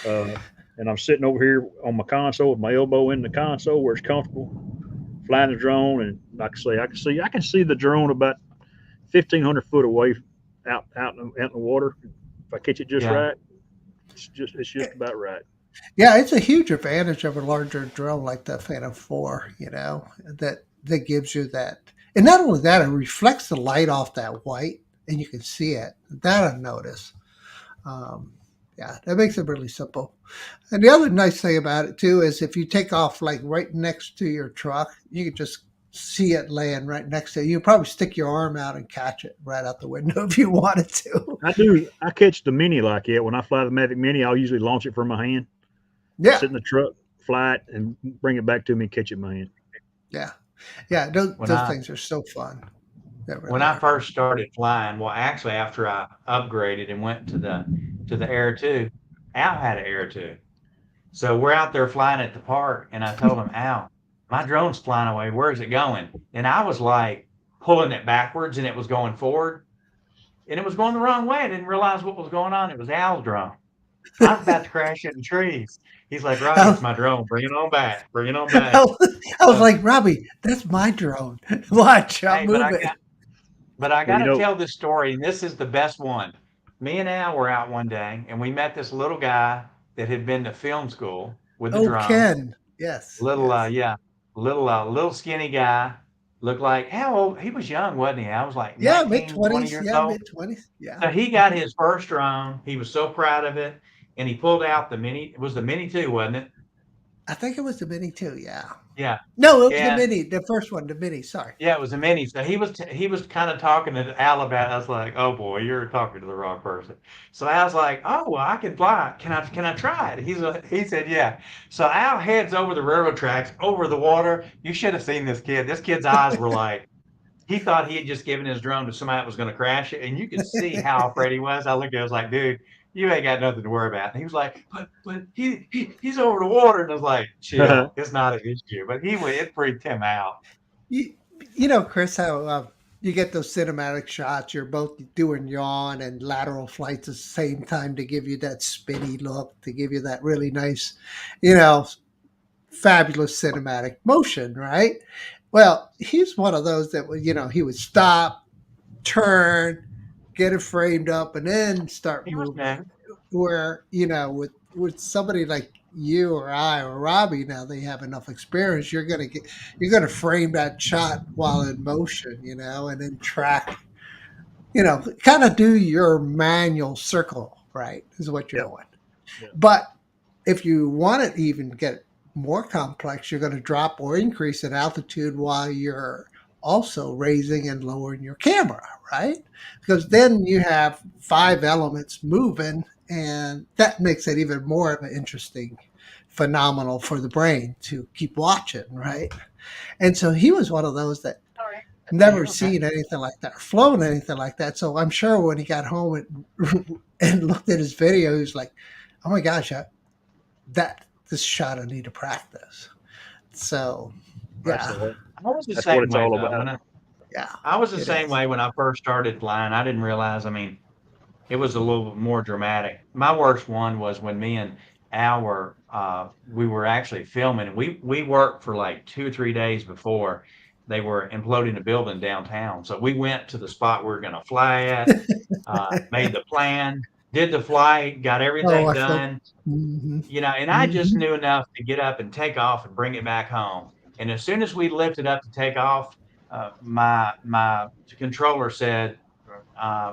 Uh, and I'm sitting over here on my console with my elbow in the console where it's comfortable, flying the drone. And like I say, I can see the drone about 1,500 foot away, out in the water. If I catch it just Yeah. right, it's just about right. Yeah, it's a huge advantage of a larger drone like the Phantom 4, that gives you that. And not only that, it reflects the light off that white and you can see it. That I notice. Um, yeah, that makes it really simple. And the other nice thing about it too is if you take off like right next to your truck, you can just see it laying right next to you. You probably stick your arm out and catch it right out the window if you wanted to. I do. I catch the Mini like it when I fly the Mavic Mini. I'll usually launch it from my hand, Yeah, sit in the truck, fly it, and bring it back to me and catch it in my hand. yeah, yeah. Those, When those I things are so fun. They when really I are. first started flying, well, actually after I upgraded and went to the Air 2, Al had an Air 2. So we're out there flying at the park, and I told him, Al, my drone's flying away. Where's it going? And I was like pulling it backwards, and it was going forward, and it was going the wrong way. I didn't realize what was going on. It was Al's drone. I was about to crash into trees. He's like, Robbie, it's I, my drone. Bring it on back. Bring it on I back. was So, like, Robbie, that's my drone. Watch, I'm hey, but moving. I Well, got to tell this story, and this is the best one. Me and Al were out one day, and we met this little guy that had been to film school with the Oh, drone. Ken. Yes, Little, yes. yeah, little skinny guy. Looked like how old? He was young, wasn't he? I was like Yeah, mid 19, 20 20s. years Yeah, old. mid 20s. Yeah. So he got his first drone. He was so proud of it, and he pulled out the mini. It was the Mini 2, wasn't it? I think it was the Mini too. Yeah. Yeah, No, it was the and Mini, the first one, the Mini. Sorry. yeah, it was a mini. So he was kind of talking to Al about it. I was like, oh boy, you're talking to the wrong person. So I was like, oh well, I can fly. Can I try it? He said, yeah. So Al heads over the railroad tracks, over the water. You should have seen this kid. This kid's eyes were like he thought he had just given his drone to somebody that was going to crash it, and you could see how afraid he was. I looked at it, I was like, dude, you ain't got nothing to worry about. And he was like, but he's over the water, and I was like, chill, it's not an issue. But it freaked him out. You, you know, Chris, how you get those cinematic shots. You're both doing yaw and lateral flights at the same time to give you that spinny look, to give you that really nice, you know, fabulous cinematic motion, right? Well, he's one of those that would, he would stop, turn, get it framed up, and then start He was next. moving. Where, with somebody like you or I or Robbie, now they have enough experience, you're gonna frame that shot while in motion, and then track, kind of do your manual circle, right? Is what you're Yeah, doing. yeah, But if you want to even get more complex, you're going to drop or increase in altitude while you're also raising and lowering your camera, right? Because then you have five elements moving, and that makes it even more of an interesting phenomenal for the brain to keep watching, right? And so he was one of those that never Okay. seen anything like that, or flown anything like that. So I'm sure when he got home and looked at his video, he was like, "Oh my gosh, that this shot I need to practice." So, that's yeah, I was the that's what same it's way all though. about. yeah, I was the it same is. way when I first started flying. I didn't realize. I mean, it was a little bit more dramatic. My worst one was when me and Al we were actually filming, and we worked for like 2 or 3 days before they were imploding a building downtown. So we went to the spot we were going to fly at, made the plan, did the flight, got Oh, everything I feel. done, Hmm. and I just Hmm. knew enough to get up and take off and bring it back home. And as soon as we lifted up to take off, my controller said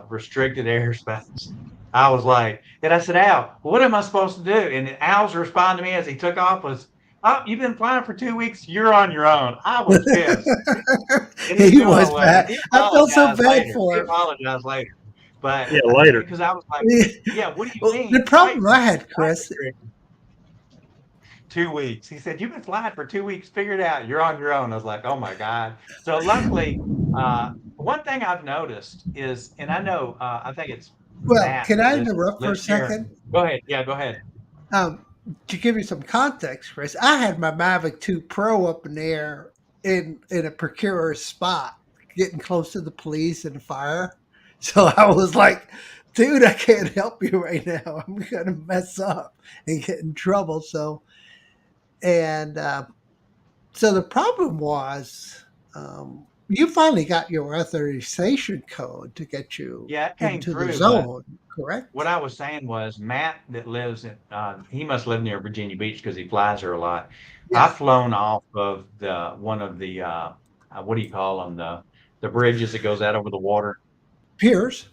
restricted airspace. I was like, and I said, Al, what am I supposed to do? And Al's response to me as he took off was, Oh, you've been flying for 2 weeks. You're on your own. I was pissed. And He still was wasn't. bad. He I felt so apologized bad later. He for him. apologized later. But Yeah, later. because I was like, yeah, what do you Well, the mean? problem I had, Flight Chris, restrictions. 2 weeks. He said, you've been flying for 2 weeks. Figure it out. You're on your own. I was like, oh my God. So luckily, one thing I've noticed is, and I know, I think it's well, Matt can that I interrupt for a lives here. second? Go ahead. Yeah, go ahead. To give you some context, Chris, I had my Mavic 2 Pro up in the air in a precarious spot, getting close to the police and the fire. So I was like, dude, I can't help you right now. I'm gonna mess up and get in trouble. And so the problem was, you finally got your authorization code to get you Yeah, it came into the through, but zone, correct? what I was saying was Matt that lives in, he must live near Virginia Beach because he flies there a lot. Yeah, I've flown off of one of the, what do you call them? The bridges that goes out over the water. Piers.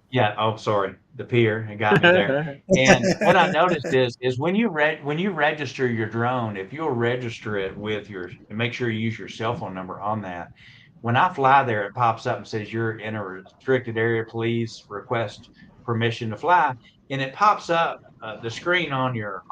Yeah. Oh, sorry. The pier. It got me there. And what I noticed is when you register your drone, if you'll register it with and make sure you use your cell phone number on that. When I fly there, it pops up and says you're in a restricted area. Please request permission to fly, and it pops up the screen on your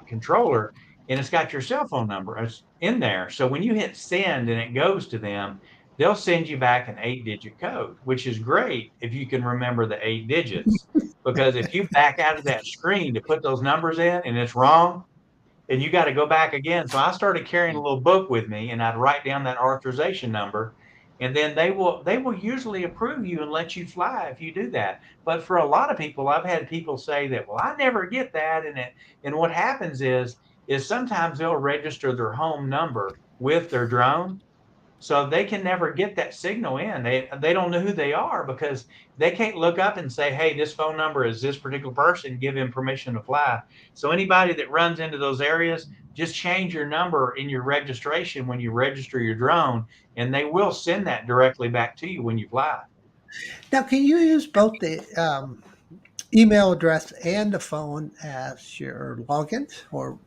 controller, and it's got your cell phone number in there. So when you hit send and it goes to them, they'll send you back an 8-digit code, which is great if you can remember the 8 digits. Because if you back out of that screen to put those numbers in and it's wrong, and you got to go back again. So I started carrying a little book with me, and I'd write down that authorization number, and then they will usually approve you and let you fly if you do that. But for a lot of people, I've had people say that, well, I never get that, and what happens is sometimes they'll register their home number with their drone, so they can never get that signal in. They don't know who they are because they can't look up and say, hey, this phone number is this particular person, give him permission to fly. So anybody that runs into those areas, just change your number in your registration when you register your drone, and they will send that directly back to you when you fly. Now, can you use both the email address and the phone as your logins? Or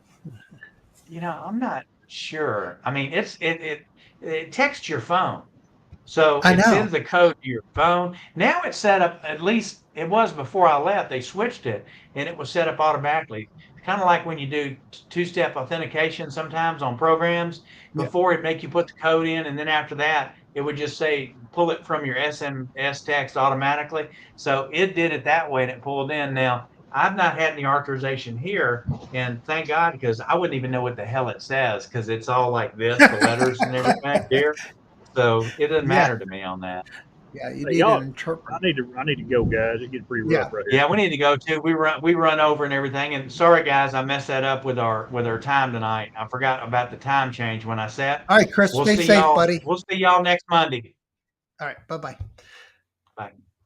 I'm not sure. I mean, it texts your phone. So I it know. sends the code to your phone. Now it's set up, at least it was before I left. They switched it and it was set up automatically. Kind of like when you do two-step authentication sometimes on programs. Yeah. Before it'd make you put the code in, and then after that, it would just say pull it from your SMS text automatically. So it did it that way and it pulled in. Now, I've not had any authorization here, and thank God, because I wouldn't even know what the hell it says because it's all like this, the letters and everything here. So it doesn't Yeah. matter to me on that. Yeah. You Hey, need an y'all, interpreter. I need to go, guys. It gets pretty Yeah. rough right here. Yeah, we need to go too. We run over and everything. And sorry guys, I messed that up with our time tonight. I forgot about the time change when I set. All right, Chris, We'll stay see safe, y'all. buddy. We'll see y'all next Monday. All right. Bye bye. Bye.